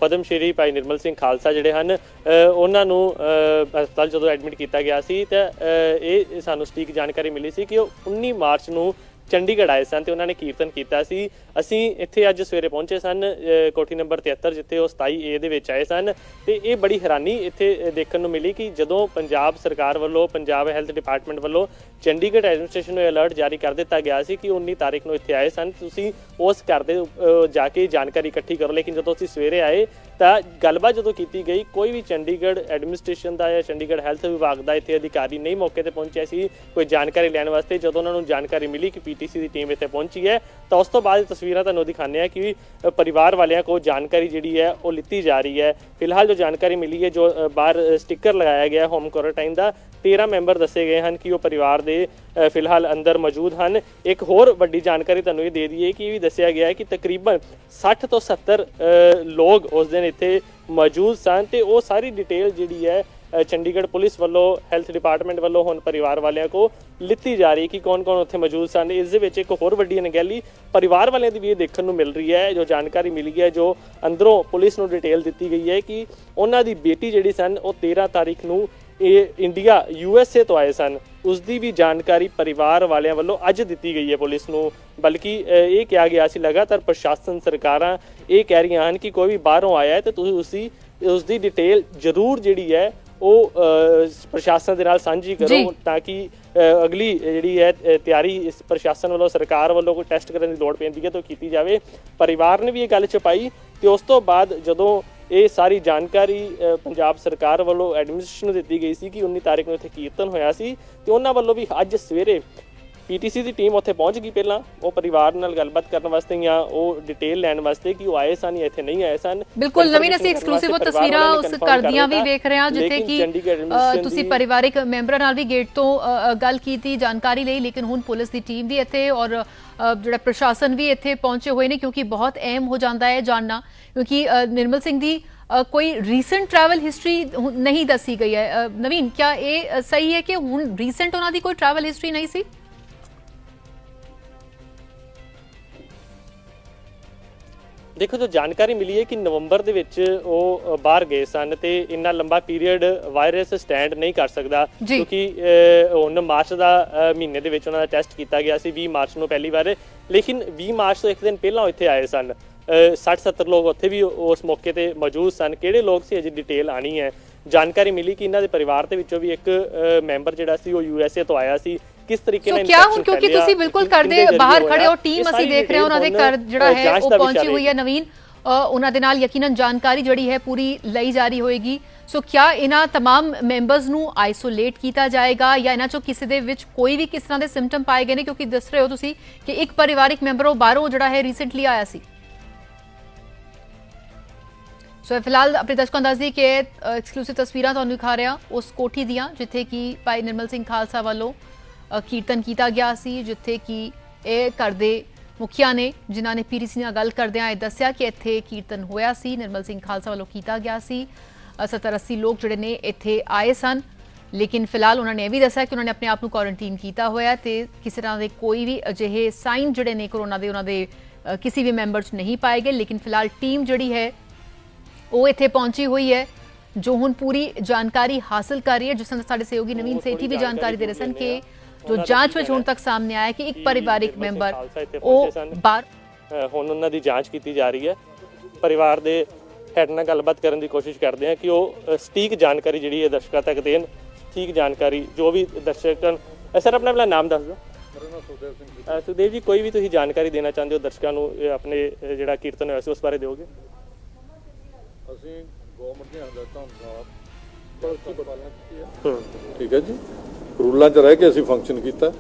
ਪਦਮ ਸ਼੍ਰੀ ਭਾਈ ਨਿਰਮਲ ਸਿੰਘ ਖਾਲਸਾ ਜਿਹੜੇ ਹਨ, ਉਹਨਾਂ ਨੂੰ ਹਸਪਤਾਲ ਜਦੋਂ ਐਡਮਿਟ ਕੀਤਾ ਗਿਆ ਸੀ ਤਾਂ ਇਹ ਸਾਨੂੰ ਸਟੀਕ ਜਾਣਕਾਰੀ ਮਿਲੀ ਸੀ ਕਿ ਉਹ 19 ਮਾਰਚ ਨੂੰ ਚੰਡੀਗੜ੍ਹ ਆਏ ਸਨ ਤੇ ਉਹਨਾਂ ਨੇ ਕੀਰਤਨ ਕੀਤਾ ਸੀ। ਅਸੀਂ ਇੱਥੇ ਅੱਜ ਸਵੇਰੇ ਪਹੁੰਚੇ ਸਨ ਕੋਠੀ ਨੰਬਰ 73, ਜਿੱਥੇ ਉਹ 27A ਦੇ ਵਿੱਚ ਆਏ ਸਨ, ਤੇ ਇਹ ਬੜੀ ਹੈਰਾਨੀ ਇੱਥੇ ਦੇਖਣ ਨੂੰ ਮਿਲੀ ਕਿ ਜਦੋਂ ਪੰਜਾਬ ਸਰਕਾਰ ਵੱਲੋਂ, ਪੰਜਾਬ ਹੈਲਥ ਡਿਪਾਰਟਮੈਂਟ ਵੱਲੋਂ ਚੰਡੀਗੜ੍ਹ ਐਡਮਿਨਿਸਟ੍ਰੇਸ਼ਨ ਨੂੰ ਅਲਰਟ ਜਾਰੀ ਕਰ ਦਿੱਤਾ ਗਿਆ ਸੀ ਕਿ 19 ਤਾਰੀਖ ਨੂੰ ਇੱਥੇ ਆਏ ਸਨ, ਤੁਸੀਂ ਉਸ ਘਰ ਦੇ ਜਾ ਕੇ ਜਾਣਕਾਰੀ ਇਕੱਠੀ ਕਰੋ। ਲੇਕਿਨ ਜਦੋਂ ਅਸੀਂ ਸਵੇਰੇ ਆਏ ਤਾਂ ਗੱਲਬਾਤ ਜਦੋਂ ਕੀਤੀ ਗਈ, ਕੋਈ ਵੀ ਚੰਡੀਗੜ੍ਹ ਐਡਮਿਨਿਸਟ੍ਰੇਸ਼ਨ ਦਾ ਜਾਂ ਚੰਡੀਗੜ੍ਹ ਹੈਲਥ ਵਿਭਾਗ ਦਾ ਇੱਥੇ ਅਧਿਕਾਰੀ ਨਹੀਂ ਮੌਕੇ ਤੇ ਪਹੁੰਚਿਆ ਸੀ ਕੋਈ ਜਾਣਕਾਰੀ ਲੈਣ ਵਾਸਤੇ। ਜਦੋਂ ਉਹਨਾਂ ਨੂੰ ਜਾਣਕਾਰੀ ਮਿਲੀ ਕਿ ਪੀਟੀਸੀ ਦੀ ਟੀਮ ਇੱਥੇ ਪਹੁੰਚੀ ਹੈ ਤਾਂ ਉਸ ਤੋਂ ਬਾਅਦ ਤਸਵੀਰਾਂ ਤੁਹਾਨੂੰ ਦਿਖਾਉਂਦੇ ਆ ਕਿ ਪਰਿਵਾਰ ਵਾਲਿਆਂ ਕੋਲ ਜਾਣਕਾਰੀ ਜਿਹੜੀ ਹੈ ਉਹ ਲਿੱਤੀ ਜਾ ਰਹੀ ਹੈ। ਫਿਲਹਾਲ ਜੋ ਜਾਣਕਾਰੀ ਮਿਲੀ ਹੈ, ਜੋ ਬਾਹਰ ਸਟicker ਲਗਾਇਆ ਗਿਆ ਹੋਮ ਕੁਆਰੰਟਾਈਨ ਦਾ, 13 ਮੈਂਬਰ ਦੱਸੇ ਗਏ ਹਨ ਕਿ ਉਹ ਪਰਿਵਾਰ ਦੇ ਫਿਲਹਾਲ ਅੰਦਰ ਮੌਜੂਦ ਹਨ। ਇੱਕ ਹੋਰ ਵੱਡੀ ਜਾਣਕਾਰੀ ਤੁਹਾਨੂੰ ਇਹ ਦੇ ਦਈਏ ਕਿ ਇਹ ਵੀ ਦੱਸਿਆ ਗਿਆ ਹੈ ਕਿ ਤਕਰੀਬਨ 60 ਤੋਂ 70 ਲੋਕ ਉਸ ਦਿਨ ਇੱਥੇ ਮੌਜੂਦ ਸਨ ਤੇ ਉਹ ਸਾਰੀ ਡਿਟੇਲ ਜਿਹੜੀ ਹੈ ਚੰਡੀਗੜ੍ਹ ਪੁਲਿਸ ਵੱਲੋਂ, ਹੈਲਥ ਡਿਪਾਰਟਮੈਂਟ ਵੱਲੋਂ ਹੁਣ ਪਰਿਵਾਰ ਵਾਲਿਆਂ ਕੋ ਲਿੱਤੀ ਜਾ ਰਹੀ ਕਿ ਕੌਣ-ਕੌਣ ਉੱਥੇ ਮੌਜੂਦ ਸਨ। ਇਸ ਦੇ ਵਿੱਚ ਇੱਕ ਹੋਰ ਵੱਡੀ ਅਣਗਹਿਲੀ ਪਰਿਵਾਰ ਵਾਲਿਆਂ ਦੀ ਵੀ ਇਹ ਦੇਖਣ ਨੂੰ ਮਿਲ ਰਹੀ ਹੈ। ਜੋ ਜਾਣਕਾਰੀ ਮਿਲੀ ਹੈ, ਜੋ ਅੰਦਰੋਂ ਪੁਲਿਸ ਨੂੰ ਡਿਟੇਲ ਦਿੱਤੀ ਗਈ ਹੈ ਕਿ ਉਹਨਾਂ ਦੀ ਬੇਟੀ ਜਿਹੜੀ ਸਨ ਉਹ 13 ਤਾਰੀਖ ਨੂੰ ਇਹ ਇੰਡੀਆ USA ਤੋਂ ਆਏ ਸਨ, ਉਸ ਦੀ ਵੀ ਜਾਣਕਾਰੀ ਪਰਿਵਾਰ ਵਾਲਿਆਂ ਵੱਲੋਂ ਅੱਜ ਦਿੱਤੀ ਗਈ ਹੈ ਪੁਲਿਸ ਨੂੰ। ਬਲਕਿ ਇਹ ਕਿਹਾ ਗਿਆ ਸੀ ਲਗਾਤਾਰ ਪ੍ਰਸ਼ਾਸਨ, ਸਰਕਾਰਾਂ ਇਹ ਕਹਿ ਰਹੀਆਂ ਹਨ ਕਿ ਕੋਈ ਵੀ ਬਾਹਰੋਂ ਆਇਆ ਹੈ ਤੇ ਤੁਸੀਂ ਉਸ ਦੀ ਡਿਟੇਲ ਜ਼ਰੂਰ ਜਿਹੜੀ ਹੈ ਉਹ ਪ੍ਰਸ਼ਾਸਨ ਦੇ ਨਾਲ ਸਾਂਝੀ ਕਰੋ, ਤਾਂ ਕਿ ਅਗਲੀ ਜਿਹੜੀ ਹੈ ਤਿਆਰੀ ਇਸ ਪ੍ਰਸ਼ਾਸਨ ਵੱਲੋਂ, ਸਰਕਾਰ ਵੱਲੋਂ ਕੋਈ ਟੈਸਟ ਕਰਨ ਦੀ ਲੋੜ ਪੈਂਦੀ ਹੈ ਤਾਂ ਕੀਤੀ ਜਾਵੇ। ਪਰਿਵਾਰ ਨੇ ਵੀ ਇਹ ਗੱਲ ਛੁਪਾਈ ਤੇ ਉਸ ਤੋਂ ਬਾਅਦ ਜਦੋਂ ਇਹ ਸਾਰੀ ਜਾਣਕਾਰੀ ਪੰਜਾਬ ਸਰਕਾਰ ਵੱਲੋਂ ਐਡਮਿਨਿਸਟ੍ਰੇਸ਼ਨ ਨੂੰ ਦਿੱਤੀ ਗਈ ਸੀ ਕਿ 19 ਤਾਰੀਖ ਨੂੰ ਇੱਥੇ ਕੀਰਤਨ ਹੋਇਆ ਸੀ, ਤੇ ਉਹਨਾਂ ਵੱਲੋਂ ਵੀ ਅੱਜ ਸਵੇਰੇ ਪੀਟੀਸੀ ਦੀ ਟੀਮ ਉੱਥੇ ਪਹੁੰਚ ਗਈ। ਪਹਿਲਾਂ ਉਹ ਪਰਿਵਾਰ ਨਾਲ ਗੱਲਬਾਤ ਕਰਨ ਵਾਸਤੇ ਜਾਂ ਉਹ ਡਿਟੇਲ ਲੈਣ ਵਾਸਤੇ ਕਿ ਉਹ ਆਏ ਸਨ ਜਾਂ ਇੱਥੇ ਨਹੀਂ ਆਏ ਸਨ। ਬਿਲਕੁਲ ਨਵੀਨ, ਅਸੀਂ ਐਕਸਕਲੂਸਿਵ ਉਹ ਤਸਵੀਰਾਂ ਉਸ ਘਰ ਦੀਆਂ ਵੀ ਵੇਖ ਰਹੇ ਹਾਂ ਜਿੱਥੇ ਕਿ ਤੁਸੀਂ ਪਰਿਵਾਰਿਕ ਮੈਂਬਰਾਂ ਨਾਲ ਵੀ ਗੇਟ ਤੋਂ ਗੱਲ ਕੀਤੀ, ਜਾਣਕਾਰੀ ਲਈ, ਲੇਕਿਨ ਹੁਣ ਪੁਲਿਸ ਦੀ ਟੀਮ ਵੀ ਇੱਥੇ ਔਰ ਜਿਹੜਾ ਪ੍ਰਸ਼ਾਸਨ ਵੀ ਇੱਥੇ ਪਹੁੰਚੇ ਹੋਏ ਨੇ, ਕਿਉਂਕਿ ਬਹੁਤ ਅਹਿਮ ਹੋ ਜਾਂਦਾ ਹੈ ਜਾਣਨਾ, ਕਿਉਂਕਿ ਨਿਰਮਲ ਸਿੰਘ ਦੀ ਕੋਈ ਰੀਸੈਂਟ ਟਰੈਵਲ ਹਿਸਟਰੀ ਨਹੀਂ ਦੱਸੀ ਗਈ ਹੈ। ਨਵੀਨ, ਕਿਆ ਇਹ ਸਹੀ ਹੈ ਕਿ ਹੁਣ ਰੀਸੈਂਟ ਉਹਨਾਂ ਦੀ ਕੋਈ ਟਰੈਵਲ ਹਿਸਟਰੀ ਨਹੀਂ ਸੀ? ਦੇਖੋ, ਜੋ ਜਾਣਕਾਰੀ ਮਿਲੀ ਹੈ ਕਿ ਨਵੰਬਰ ਦੇ ਵਿੱਚ ਉਹ ਬਾਹਰ ਗਏ ਸਨ ਤੇ ਇੰਨਾ ਲੰਬਾ ਪੀਰੀਅਡ ਵਾਇਰਸ ਸਟੈਂਡ ਨਹੀਂ ਕਰ ਸਕਦਾ, ਕਿਉਂਕਿ ਹੁਣ ਮਾਰਚ ਦਾ ਮਹੀਨੇ ਦੇ ਵਿੱਚ ਉਹਨਾਂ ਦਾ ਟੈਸਟ ਕੀਤਾ ਗਿਆ ਸੀ 20 ਮਾਰਚ ਨੂੰ ਪਹਿਲੀ ਵਾਰ, ਲੇਕਿਨ 20 ਮਾਰਚ ਤੋਂ ਇੱਕ ਦਿਨ ਪਹਿਲਾਂ ਉਹ ਇੱਥੇ ਆਏ ਸਨ। 60-70 ਲੋਕ ਉੱਥੇ ਵੀ ਉਸ ਮੌਕੇ ਤੇ ਮੌਜੂਦ ਸਨ। ਕਿਹੜੇ ਲੋਕ ਸੀ ਅਜੇ ਡਿਟੇਲ ਆਣੀ ਹੈ। ਜਾਣਕਾਰੀ ਮਿਲੀ ਕਿ ਇਹਨਾਂ ਦੇ ਪਰਿਵਾਰ ਦੇ ਵਿੱਚੋਂ ਵੀ ਇੱਕ ਮੈਂਬਰ ਜਿਹੜਾ ਸੀ ਉਹ USA ਤੋਂ ਆਇਆ ਸੀ। ਕਿਸ ਤਰੀਕੇ ਨਾਲ ਕਿਆ ਹੁਣ, ਕਿਉਂਕਿ ਤੁਸੀਂ ਬਿਲਕੁਲ ਘਰ ਦੇ ਬਾਹਰ ਖੜੇ ਹੋ, ਟੀਮ ਅਸੀਂ ਦੇਖ ਰਹੇ ਹਾਂ ਉਹਨਾਂ ਦੇ ਘਰ ਜਿਹੜਾ ਹੈ ਉਹ ਪਹੁੰਚੀ ਹੋਈ ਹੈ ਨਵੀਨ, ਉਹਨਾਂ ਦੇ ਨਾਲ ਯਕੀਨਨ ਜਾਣਕਾਰੀ ਜਿਹੜੀ ਹੈ ਪੂਰੀ ਲਈ ਜਾ ਰਹੀ ਹੋਏਗੀ। ਸੋ ਕਿਆ ਇਹਨਾਂ तमाम ਮੈਂਬਰਸ ਨੂੰ ਆਈਸੋਲੇਟ ਕੀਤਾ ਜਾਏਗਾ ਜਾਂ ਇਹਨਾਂ ਚੋਂ ਕਿਸੇ ਦੇ ਵਿੱਚ ਕੋਈ ਵੀ ਕਿਸ ਤਰ੍ਹਾਂ ਦੇ ਸਿੰਪਟਮ ਪਾਏ ਗਏ ਨੇ, ਕਿਉਂਕਿ ਦੱਸ ਰਹੇ ਹੋ ਤੁਸੀਂ ਕਿ ਇੱਕ ਪਰਿਵਾਰਿਕ ਮੈਂਬਰ ਉਹ ਬਾਹਰੋਂ ਜਿਹੜਾ ਹੈ ਰੀਸੈਂਟਲੀ ਆਇਆ ਸੀ। ਸੋ ਫਿਲਹਾਲ ਆਪਣੇ ਦਰਸ਼ਕਾਂ ਨੂੰ ਦੱਸ ਦਈਏ ਕਿ ਐਕਸਕਲੂਸਿਵ ਤਸਵੀਰਾਂ ਤੁਹਾਨੂੰ ਦਿਖਾ ਰਿਹਾ ਉਸ ਕੋਠੀ ਦੀਆਂ ਜਿੱਥੇ ਕਿ ਭਾਈ ਨਿਰਮਲ ਸਿੰਘ ਖਾਲਸਾ ਵੱਲੋਂ ਕੀਰਤਨ ਕੀਤਾ ਗਿਆ ਸੀ, ਜਿੱਥੇ ਕਿ ਇਹ ਘਰ ਦੇ ਮੁਖੀਆ ਨੇ ਜਿਨ੍ਹਾਂ ਨੇ ਪੀਟੀਸੀ ਨਾਲ ਗੱਲ ਕਰਦਿਆਂ ਇਹ ਦੱਸਿਆ ਕਿ ਇੱਥੇ ਕੀਰਤਨ ਹੋਇਆ ਸੀ, ਨਿਰਮਲ ਸਿੰਘ ਖਾਲਸਾ ਵੱਲੋਂ ਕੀਤਾ ਗਿਆ ਸੀ। 70-80 ਲੋਕ ਜਿਹੜੇ ਨੇ ਇੱਥੇ ਆਏ ਸਨ, ਲੇਕਿਨ ਫਿਲਹਾਲ ਉਹਨਾਂ ਨੇ ਇਹ ਵੀ ਦੱਸਿਆ ਕਿ ਉਹਨਾਂ ਨੇ ਆਪਣੇ ਆਪ ਨੂੰ ਕੁਆਰੰਟਾਈਨ ਕੀਤਾ ਹੋਇਆ ਤੇ ਕਿਸੇ ਤਰ੍ਹਾਂ ਦੇ ਕੋਈ ਵੀ ਅਜਿਹੇ ਸਾਈਨ ਜਿਹੜੇ ਨੇ ਕੋਰੋਨਾ ਦੇ ਉਹਨਾਂ ਦੇ ਕਿਸੇ ਵੀ ਮੈਂਬਰ 'ਚ ਨਹੀਂ ਪਾਏ ਗਏ। ਲੇਕਿਨ ਫਿਲਹਾਲ ਟੀਮ ਜਿਹੜੀ ਹੈ ਉਹ ਇੱਥੇ ਪਹੁੰਚੀ ਹੋਈ ਹੈ ਜੋ ਹੁਣ ਪੂਰੀ ਜਾਣਕਾਰੀ ਹਾਸਲ ਕਰ ਰਹੀ ਹੈ, ਜਿਸ ਨਾਲ ਸਾਡੇ ਸਹਿਯੋਗੀ ਨਵੀਨ ਸੇਠੀ ਵੀ ਜਾਣਕਾਰੀ ਦੇ ਰਹੇ ਸਨ ਕਿ ਜੋ ਜਾਂਚ ਵਿੱਚ ਹੁਣ ਤੱਕ ਸਾਹਮਣੇ ਆਇਆ ਕਿ ਇੱਕ ਪਰਿਵਾਰਿਕ ਮੈਂਬਰ ਉਹ ਬਾਹਰ ਹੁਣ ਉਹਨਾਂ ਦੀ ਜਾਂਚ ਕੀਤੀ ਜਾ ਰਹੀ ਹੈ। ਪਰਿਵਾਰ ਦੇ ਹੈਡ ਨਾਲ ਗੱਲਬਾਤ ਕਰਨ ਦੀ ਕੋਸ਼ਿਸ਼ ਕਰਦੇ ਹਾਂ ਕਿ ਉਹ ਸਟੀਕ ਜਾਣਕਾਰੀ ਜਿਹੜੀ ਹੈ ਦਰਸ਼ਕਾਂ ਤੱਕ ਦੇਣ। ਠੀਕ ਜਾਣਕਾਰੀ ਜੋ ਵੀ ਦਰਸ਼ਕ। ਸਰ, ਆਪਣਾ ਨਾਮ ਦੱਸ ਦਿਓ। ਮੇਰਾ ਨਾਮ ਸੁਖਦੇਵ ਸਿੰਘ ਜੀ। ਸੁਖਦੇਵ ਜੀ, ਕੋਈ ਵੀ ਤੁਸੀਂ ਜਾਣਕਾਰੀ ਦੇਣਾ ਚਾਹੁੰਦੇ ਹੋ ਦਰਸ਼ਕਾਂ ਨੂੰ ਆਪਣੇ ਜਿਹੜਾ ਕੀਰਤਨ ਹੋਇਆ ਸੀ ਉਸ ਬਾਰੇ ਦਿਓਗੇ? ਅਸੀਂ ਗਵਰਨਮੈਂਟ ਦੀਆਂ ਹਦਾਇਤਾਂ ਅਨੁਸਾਰ ਪਾਲਣਾ ਕੀਤੀ ਹੈ। ਠੀਕ ਹੈ ਜੀ, ਰੂਲਾਂ 'ਚ ਰਹਿ ਕੇ ਅਸੀਂ ਫੰਕਸ਼ਨ ਕੀਤਾ।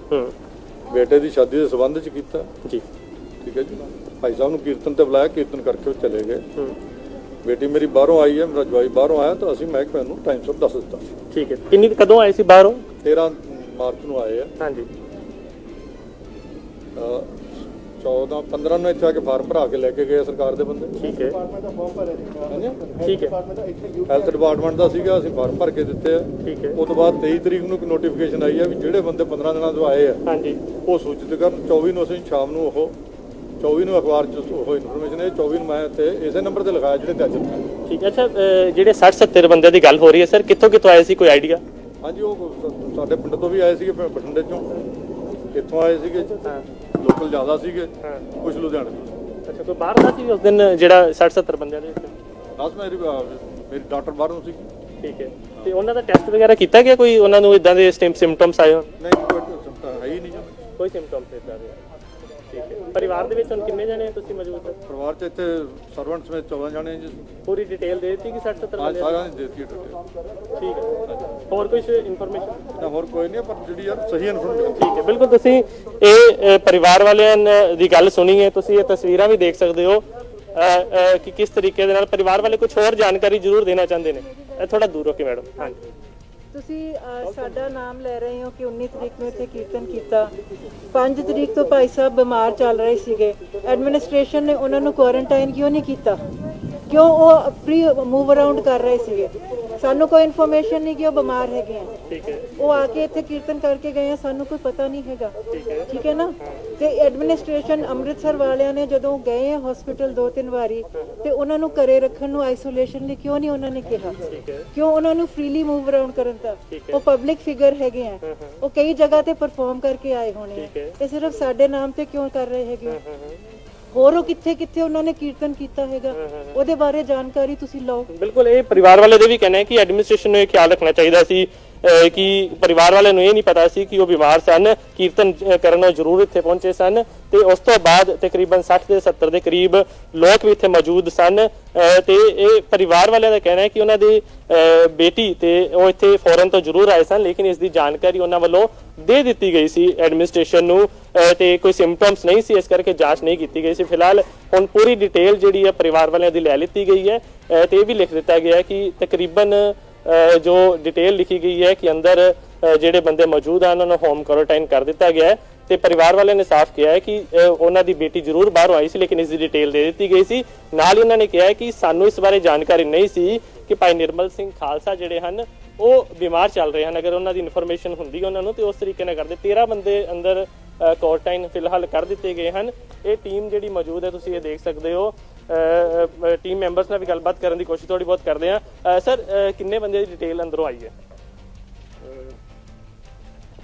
ਬੇਟੇ ਦੀ ਸ਼ਾਦੀ ਦੇ ਸੰਬੰਧ 'ਚ ਕੀਤਾ ਜੀ। ਠੀਕ ਹੈ ਜੀ, ਭਾਈ ਸਾਹਿਬ ਨੂੰ ਕੀਰਤਨ ਤੇ ਬੁਲਾਇਆ, ਕੀਰਤਨ ਕਰਕੇ ਉਹ ਚਲੇ ਗਏ। ਬੇਟੀ ਮੇਰੀ ਬਾਹਰੋਂ ਆਈ ਹੈ, ਮੇਰਾ ਜਵਾਈ ਬਾਹਰੋਂ ਆਇਆ, ਤਾਂ ਅਸੀਂ ਮਹਿਕਮੇ ਨੂੰ ਟਾਈਮ ਸਿਰ ਦੱਸ ਦਿੱਤਾ। ਠੀਕ ਹੈ, ਕਦੋਂ ਆਏ ਸੀ ਬਾਹਰੋਂ? 13 ਮਾਰਚ ਨੂੰ ਆਏ ਆ। ਹਾਂਜੀ। 15 ਨੂੰ ਇੱਥੇ ਆ ਕੇ ਫਾਰਮ ਭਰਾ ਕੇ ਲੈ ਕੇ ਗਏ ਸਰਕਾਰ ਦੇ ਬੰਦੇ। ਠੀਕ ਹੈ, ਠੀਕ ਹੈ, ਹੈਲਥ ਡਿਪਾਰਟਮੈਂਟ ਦਾ ਸੀਗਾ, ਅਸੀਂ ਫਾਰਮ ਭਰ ਕੇ ਦਿੱਤੇ ਆ। ਠੀਕ ਹੈ। ਉਸ ਤੋਂ ਬਾਅਦ 23 ਤਰੀਕ ਨੂੰ ਇੱਕ ਨੋਟੀਫਿਕੇਸ਼ਨ ਆਈ ਆ ਵੀ ਜਿਹੜੇ ਬੰਦੇ 15 ਦਿਨਾਂ ਤੋਂ ਆਏ ਆ ਹਾਂਜੀ, ਉਹ ਸੂਚਿਤ ਕਰਨ। 24 ਨੂੰ ਅਸੀਂ ਸ਼ਾਮ ਨੂੰ 24 ਨੂੰ ਅਖਬਾਰ 'ਚ ਉਹ ਇਨਫੋਰਮੇਸ਼ਨ ਹੈ। 24 ਨੂੰ ਮੈਂ ਇੱਥੇ ਇਸੇ ਨੰਬਰ ਤੇ ਲਿਖਾਇਆ ਜਿਹੜੇ ਤੇ ਅੱਜ ਲਿਖਿਆ। ਠੀਕ ਹੈ। ਅੱਛਾ, ਜਿਹੜੇ 60-70 ਬੰਦਿਆਂ ਦੀ ਗੱਲ ਹੋ ਰਹੀ ਹੈ ਸਰ, ਕਿੱਥੋਂ ਆਏ ਸੀ, ਕੋਈ ਆਈਡੀਆ? ਹਾਂਜੀ, ਉਹ ਸਾਡੇ ਪਿੰਡ ਤੋਂ ਵੀ ਆਏ ਸੀਗੇ, ਬਠਿੰਡੇ ਚੋਂ, ਇੱਥੋਂ ਆਏ ਸੀਗੇ, ਲੋਕਲ ਜ਼ਿਆਦਾ ਸੀਗੇ, ਕੁਝ ਲੁਧਿਆਣੇ ਤੋਂ। ਅੱਛਾ, ਕੋਈ ਬਾਹਰ ਦਾ ਸੀ ਉਸ ਦਿਨ ਜਿਹੜਾ 60-70 ਬੰਦਿਆਂ ਦੇ ਵਿੱਚ? ਬਸ ਮੇਰੀ ਡਾਕਟਰ ਬਾਹਰੋਂ ਸੀਗੀ। ਠੀਕ ਹੈ, ਤੇ ਉਹਨਾਂ ਦਾ ਟੈਸਟ ਵਗੈਰਾ ਕੀਤਾ ਗਿਆ? ਕੋਈ ਉਹਨਾਂ ਨੂੰ ਇਦਾਂ ਦੇ ਸਿੰਪਟਮਸ ਆਏ ਹੋਣ? ਨਹੀਂ, ਕੋਈ symptom ਹੈ ਹੀ ਨਹੀਂ ਜੀ। ਕੋਈ ਸਿੰਪਟਮਸ ਇਦਾਂ ਦੇ? ਠੀਕ ਹੈ। ਪਰਿਵਾਰ ਦੇ ਵਿੱਚ ਹੁਣ ਕਿੰਨੇ ਜਣੇ ਤੁਸੀਂ ਮੌਜੂਦ? ਪਰਿਵਾਰ 'ਚ ਇੱਥੇ ਸਰਵੈਂਟਸ ਵਿੱਚ 14 ਜਣੇ ਜੀ। ਪੂਰੀ ਡਿਟੇਲ ਦੇ ਦਿੱਤੀ ਕਿ 60-70 ਹਾਂ, ਬੰਦੇ? ਸਾਰਿਆਂ ਨੇ ਦੇ ਦਿੱਤੀ ਡਿਟੇਲ। ਠੀਕ ਹੈ। ਹੋਰ ਕੁਝ ਇਨਫੋਰਮੇਸ਼ਨ? ਤਾਂ ਹੋਰ ਕੋਈ ਨਹੀਂ, ਪਰ ਜਿਹੜੀ ਯਾਰ ਸਹੀ ਇਨਫੋਰਮੇਸ਼ਨ। ਠੀਕ ਹੈ, ਬਿਲਕੁਲ। ਤੁਸੀਂ ਇਹ ਪਰਿਵਾਰ ਵਾਲਿਆਂ ਦੀ ਗੱਲ ਸੁਣੀ ਹੈ, ਤੁਸੀਂ ਇਹ ਤਸਵੀਰਾਂ ਵੀ ਦੇਖ ਸਕਦੇ ਹੋ ਕਿ ਕਿਸ ਤਰੀਕੇ ਦੇ ਨਾਲ ਪਰਿਵਾਰ ਵਾਲੇ ਕੁਝ ਹੋਰ ਜਾਣਕਾਰੀ ਜ਼ਰੂਰ ਦੇਣਾ ਚਾਹੁੰਦੇ ਨੇ। ਥੋੜਾ ਦੂਰ ਹੋ ਕੇ ਮੈਡਮ। ਹਾਂਜੀ। ਤੁਸੀਂ ਸਾਡਾ ਨਾਮ ਲੈ ਰਹੇ ਹੋ ਕਿ 19 ਤਰੀਕ ਨੂੰ ਇੱਥੇ ਕੀਰਤਨ ਕੀਤਾ। 5 ਤਰੀਕ ਤੋਂ ਭਾਈ ਸਾਹਿਬ ਬਿਮਾਰ ਚੱਲ ਰਹੇ ਸੀਗੇ। ਐਡਮਿਨਿਸਟ੍ਰੇਸ਼ਨ ਨੇ ਉਹਨਾਂ ਨੂੰ ਕੁਆਰੰਟਾਈਨ ਕਿਉਂ ਨਹੀਂ ਕੀਤਾ? ਕਿਉਂ ਉਹ ਫ੍ਰੀ ਮੂਵ ਅਰਾਊਂਡ ਕਰ ਰਹੇ ਸੀਗੇ? ਸਾਨੂੰ ਕੋਈ ਇਨਫੋਰਮੇਸ਼ਨ ਨਹੀਂ ਕਿ ਉਹ ਬਿਮਾਰ ਹੈਗੇ ਆ। ਠੀਕ ਹੈ। ਉਹ ਆ ਕੇ ਇੱਥੇ ਕੀਰਤਨ ਕਰਕੇ ਗਏ ਆ, ਸਾਨੂੰ ਕੋਈ ਪਤਾ ਨਹੀਂ ਹੈਗਾ। ਠੀਕ ਹੈ ਨਾ? ਤੇ ਐਡਮਿਨਿਸਟ੍ਰੇਸ਼ਨ ਅੰਮ੍ਰਿਤਸਰ ਵਾਲਿਆਂ ਨੇ ਜਦੋਂ ਗਏ ਆ ਹਸਪੀਟਲ 2-3 ਵਾਰੀ, ਤੇ ਉਹਨਾਂ ਨੂੰ ਘਰੇ ਰੱਖਣ ਨੂੰ, ਆਈਸੋਲੇਸ਼ਨ ਲਈ ਕਿਉਂ ਨਹੀਂ ਉਹਨਾਂ ਨੇ ਕਿਹਾ? ਕਿਉਂ ਉਹਨਾਂ ਨੂੰ ਫ੍ਰੀਲੀ ਮੂਵ ਅਰਾਊਂਡ ਕਰਨ ਦਾ? ਉਹ ਪਬਲਿਕ ਫਿਗਰ ਹੈਗੇ ਆ, ਉਹ ਕਈ ਜਗ੍ਹਾ ਤੇ ਪਰਫਾਰਮ ਕਰਕੇ ਆਏ ਹੋਣੇ ਆ, ਤੇ ਸਿਰਫ ਸਾਡੇ ਨਾਮ ਤੇ ਕਿਉਂ ਕਰ ਰਹੇ ਹੈਗੇ? ਹੋਰ ਉਹ ਕਿੱਥੇ ਉਹਨਾਂ ਨੇ ਕੀਰਤਨ ਕੀਤਾ ਹੈਗਾ, ਉਹਦੇ ਬਾਰੇ ਜਾਣਕਾਰੀ ਤੁਸੀਂ ਲਓ। ਬਿਲਕੁਲ, ਇਹ ਪਰਿਵਾਰ ਵਾਲੇ ਦੇ ਵੀ ਕਹਿਣਾ ਹੈ ਕਿ ਐਡਮਿਨਿਸਟ੍ਰੇਸ਼ਨ ਨੂੰ ਇਹ ਖਿਆਲ ਰੱਖਣਾ ਚਾਹੀਦਾ ਸੀ ਕਿ ਪਰਿਵਾਰ ਵਾਲਿਆਂ ਨੂੰ ਇਹ ਨਹੀਂ ਪਤਾ ਸੀ ਕਿ ਉਹ ਬਿਮਾਰ ਸਨ, ਕੀਰਤਨ ਕਰਨ ਨੂੰ ਜ਼ਰੂਰ ਇੱਥੇ ਪਹੁੰਚੇ ਸਨ, ਤੇ ਉਸ ਤੋਂ ਬਾਅਦ ਤਕਰੀਬਨ 60 ਦੇ 70 ਦੇ ਕਰੀਬ ਲੋਕ ਵੀ ਇੱਥੇ ਮੌਜੂਦ ਸਨ। ਤੇ ਇਹ ਪਰਿਵਾਰ ਵਾਲਿਆਂ ਦਾ ਕਹਿਣਾ ਹੈ ਕਿ ਉਹਨਾਂ ਦੀ ਬੇਟੀ ਤੇ ਉਹ ਇੱਥੇ ਫੌਰਨ ਤੋਂ ਜ਼ਰੂਰ ਆਏ ਸਨ, ਲੇਕਿਨ ਇਸ ਦੀ ਜਾਣਕਾਰੀ ਉਹਨਾਂ ਵੱਲੋਂ ਦੇ ਦਿੱਤੀ ਗਈ ਸੀ ਐਡਮਿਨਿਸਟ੍ਰੇਸ਼ਨ ਨੂੰ, ਤੇ ਕੋਈ ਸਿੰਪਟਮਸ ਨਹੀਂ ਸੀ, ਇਸ ਕਰਕੇ ਜਾਂਚ ਨਹੀਂ ਕੀਤੀ ਗਈ ਸੀ। ਫਿਲਹਾਲ ਹੁਣ ਪੂਰੀ ਡਿਟੇਲ ਜਿਹੜੀ ਹੈ ਪਰਿਵਾਰ ਵਾਲਿਆਂ ਦੀ ਲੈ ਲਿੱਤੀ ਗਈ ਹੈ, ਤੇ ਇਹ ਵੀ ਲਿਖ ਦਿੱਤਾ ਗਿਆ ਹੈ ਕਿ ਤਕਰੀਬਨ ਜੋ ਡਿਟੇਲ ਲਿਖੀ ਗਈ ਹੈ ਕਿ ਅੰਦਰ ਜਿਹੜੇ ਬੰਦੇ ਮੌਜੂਦ ਹਨ ਉਹਨਾਂ ਨੂੰ ਹੋਮ ਕੁਆਰੰਟਾਈਨ ਕਰ ਦਿੱਤਾ ਗਿਆ ਹੈ। ਤੇ ਪਰਿਵਾਰ ਵਾਲਿਆਂ ਨੇ ਸਾਫ਼ ਕਿਹਾ ਹੈ ਕਿ ਉਹਨਾਂ ਦੀ ਬੇਟੀ ਜ਼ਰੂਰ ਬਾਹਰੋਂ ਆਈ ਸੀ, ਲੇਕਿਨ ਇਸ ਦੀ ਡਿਟੇਲ ਦੇ ਦਿੱਤੀ ਗਈ ਸੀ। ਨਾਲ ਹੀ ਉਹਨਾਂ ਨੇ ਕਿਹਾ ਹੈ ਕਿ ਸਾਨੂੰ ਇਸ ਬਾਰੇ ਜਾਣਕਾਰੀ ਨਹੀਂ ਸੀ ਕਿ ਭਾਈ ਨਿਰਮਲ ਸਿੰਘ ਖਾਲਸਾ ਜਿਹੜੇ ਹਨ ਉਹ ਬਿਮਾਰ ਚੱਲ ਰਹੇ ਹਨ। ਅਗਰ ਉਹਨਾਂ ਦੀ ਇਨਫੋਰਮੇਸ਼ਨ ਹੁੰਦੀ ਉਹਨਾਂ ਨੂੰ ਤੇ ਉਸ ਤਰੀਕੇ ਨਾਲ ਕਰਦੇ। 13 ਬੰਦੇ ਅੰਦਰ ਕੁਆਰੰਟਾਈਨ ਫਿਲਹਾਲ ਕਰ ਦਿੱਤੇ ਗਏ ਹਨ। ਇਹ ਟੀਮ ਜਿਹੜੀ ਮੌਜੂਦ ਹੈ ਤੁਸੀਂ ਇਹ ਦੇਖ ਸਕਦੇ ਹੋ। ਟੀਮ ਮੈਂਬਰਸ ਨਾਲ ਵੀ ਗੱਲਬਾਤ ਕਰਨ ਦੀ ਕੋਸ਼ਿਸ਼ ਥੋੜੀ ਬਹੁਤ ਕਰਦੇ ਹਾਂ। ਸਰ, ਕਿੰਨੇ ਬੰਦੇ ਦੀ ਡਿਟੇਲ ਅੰਦਰੋਂ ਆਈ ਹੈ?